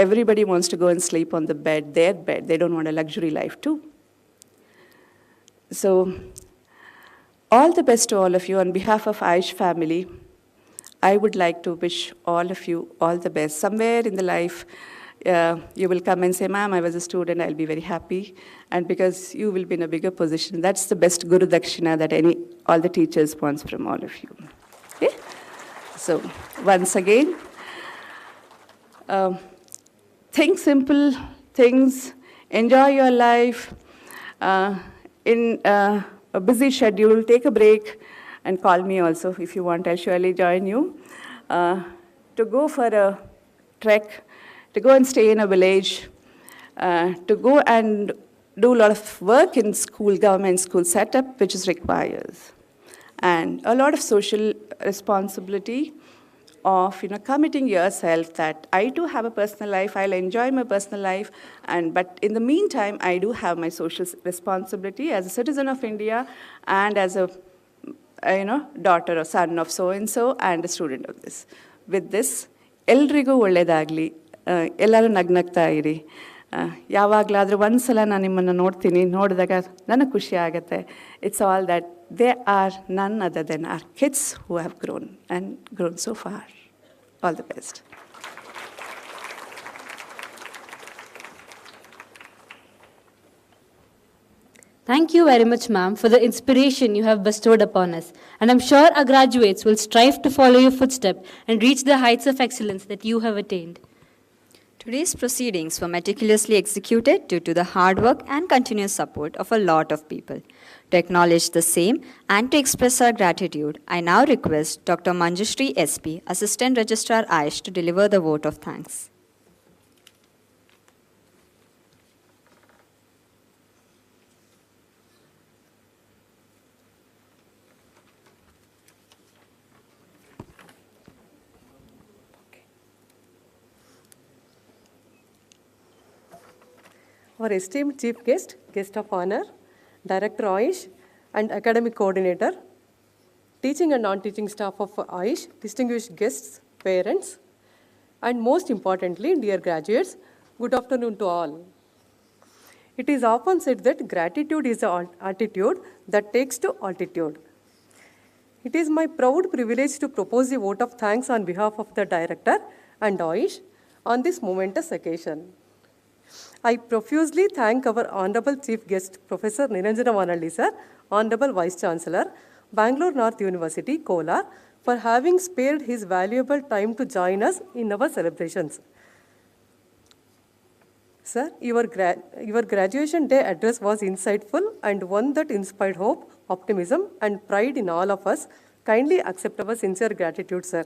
S8: everybody wants to go and sleep on the bed, their bed. They don't want a luxury life too. So, all the best to all of you. On behalf of Aiish family, I would like to wish all of you all the best. Somewhere in the life, you will come and say, ma'am, I was a student, I'll be very happy. And because you will be in a bigger position, that's the best Guru Dakshina that all the teachers wants from all of you. Okay? So, once again, think simple things, enjoy your life. In a busy schedule, take a break, and call me also. If you want, I'll surely join you. To go for a trek, to go and stay in a village, to go and do a lot of work in school, government school setup, which is requires. And a lot of social responsibility of committing yourself that I do have a personal life, I'll enjoy my personal life, but in the meantime, I do have my social responsibility as a citizen of India and as a daughter or son of so-and-so and a student of this. With this, ಎಲ್ರಿಗೂ ಒಳ್ಳೆಯದಾಗಲಿ, ಎಲ್ಲರೂ ನಗ್ನಗ್ತಾ ಇರಿ. ಯಾವಾಗಲಾದರೂ ಒಂದ್ಸಲ ನಾನು ನಿಮ್ಮನ್ನು ನೋಡ್ತೀನಿ, ನೋಡಿದಾಗ ನನಗೆ ಖುಷಿ ಆಗುತ್ತೆ. It's all that they are none other than our kids who have grown and grown so far. All the best.
S2: Thank you very much, ma'am, for the inspiration you have bestowed upon us. And I'm sure our graduates will strive to follow your footsteps and reach the heights of excellence that you have attained.
S3: Today's proceedings were meticulously executed due to the hard work and continuous support of a lot of people. To acknowledge the same and to express our gratitude, I now request Dr. Manjushri SP, Assistant Registrar Aiish, to deliver the vote of thanks.
S9: Our esteemed chief guest, guest of honor, Director Aiish and academic coordinator, teaching and non-teaching staff of Aiish, distinguished guests, parents, and most importantly, dear graduates, good afternoon to all. It is often said that gratitude is an attitude that takes to altitude. It is my proud privilege to propose a vote of thanks on behalf of the director and Aiish on this momentous occasion. I profusely thank our Honorable Chief Guest, Professor Niranjana Vanalli sir, Honorable Vice Chancellor, Bangalore North University, Kolar, for having spared his valuable time to join us in our celebrations. Sir, your graduation day address was insightful and one that inspired hope, optimism, and pride in all of us. Kindly accept our sincere gratitude, sir.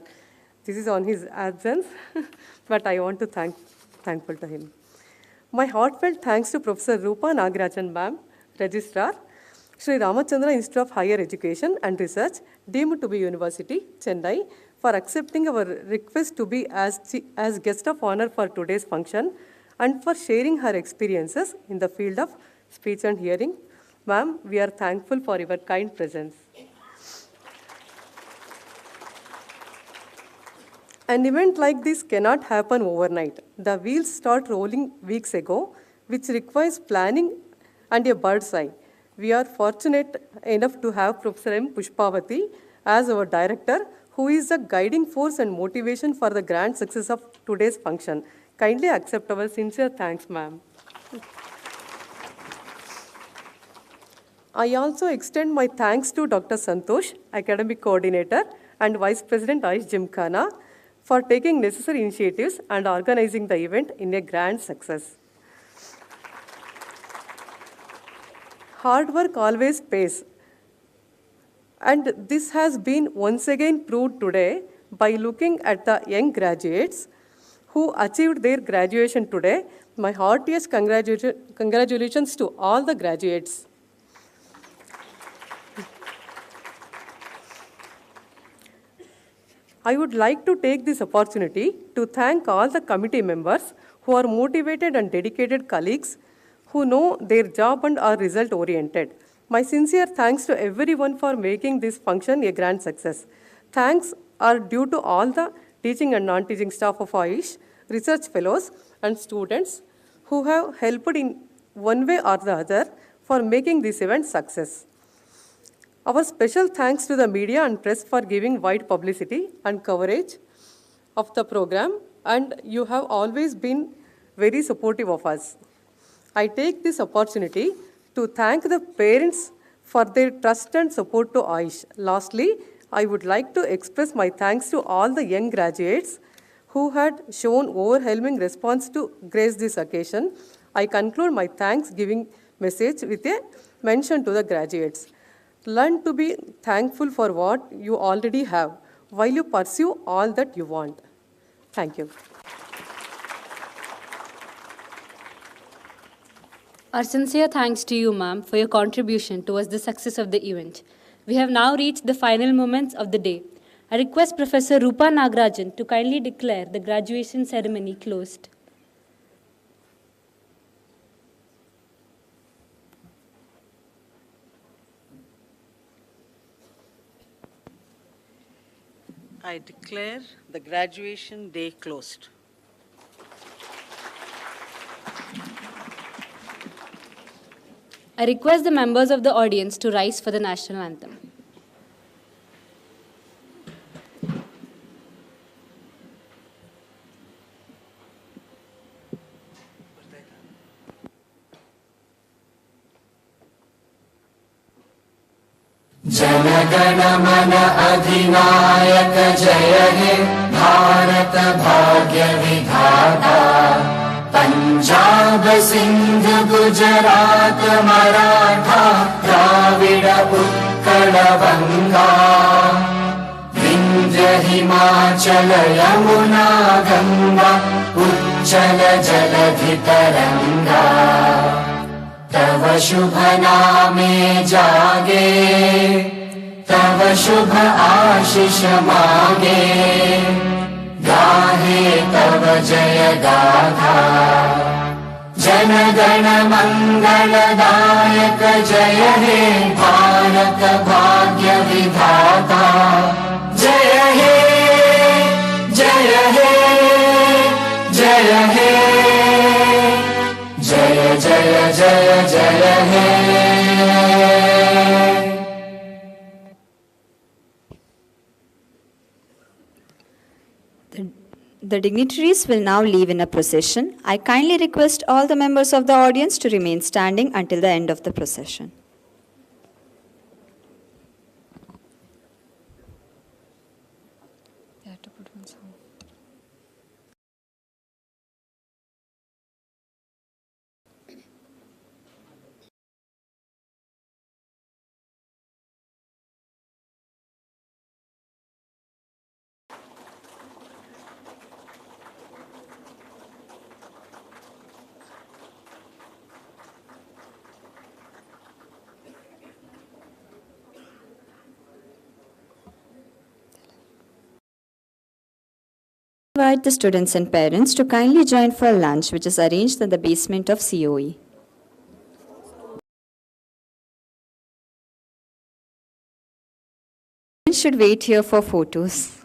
S9: This is on his absence, but I want to thankful to him. My heartfelt thanks to Professor Rupa Nagarajan ma'am, Registrar, Sri Ramachandra Institute of Higher Education and Research, deemed to be University, Chennai, for accepting our request to be as guest of honor for today's function and for sharing her experiences in the field of speech and hearing. Ma'am, we are thankful for your kind presence. An event like this cannot happen overnight. The wheels start rolling weeks ago, which requires planning and a bird's eye. We are fortunate enough to have Professor M. Pushpavati as our director, who is the guiding force and motivation for the grand success of today's function. Kindly accept our sincere thanks, ma'am. I also extend my thanks to Dr. Santosh, Academic Coordinator and Vice President Aiish Gymkhana, for taking necessary initiatives and organizing the event in a grand success. Hard work always pays. And this has been once again proved today by looking at the young graduates who achieved their graduation today. My heartiest congratulations to all the graduates. I would like to take this opportunity to thank all the committee members who are motivated and dedicated colleagues who know their job and are result-oriented. My sincere thanks to everyone for making this function a grand success. Thanks are due to all the teaching and non-teaching staff of Aiish, research fellows, and students who have helped in one way or the other for making this event success. Our special thanks to the media and press for giving wide publicity and coverage of the program, and you have always been very supportive of us. I take this opportunity to thank the parents for their trust and support to Aiish. Lastly, I would like to express my thanks to all the young graduates who had shown overwhelming response to grace this occasion. I conclude my thanksgiving message with a mention to the graduates. Learn to be thankful for what you already have while you pursue all that you want. Thank you.
S2: Our sincere thanks to you, ma'am, for your contribution towards the success of the event. We have now reached the final moments of the day. I request Professor Rupa Nagarajan to kindly declare the graduation ceremony closed.
S7: I declare the graduation day closed.
S2: I request the members of the audience to rise for the national anthem.
S10: जनगणमन अधिनायक जय हे भारत भाग्य विधाता पंजाब सिंध गुजरात मराठा द्राविड उत्कल गंगा विंध्य हिमाचल यमुना गंगा उच्चल जलधि तरंगा तव शुभ नामे जागे तव शुभ आशीष मागे गाहे तव जय गाथा जन गण मंगलदायक जय हे भारत भाग्य विधाता जय हे जय हे जय हे जय जय जय जय हे
S3: The dignitaries will now leave in a procession. I kindly request all the members of the audience to remain standing until the end of the procession. Invite the students and parents to kindly join for lunch, which is arranged in the basement of COE. Should wait here for photos.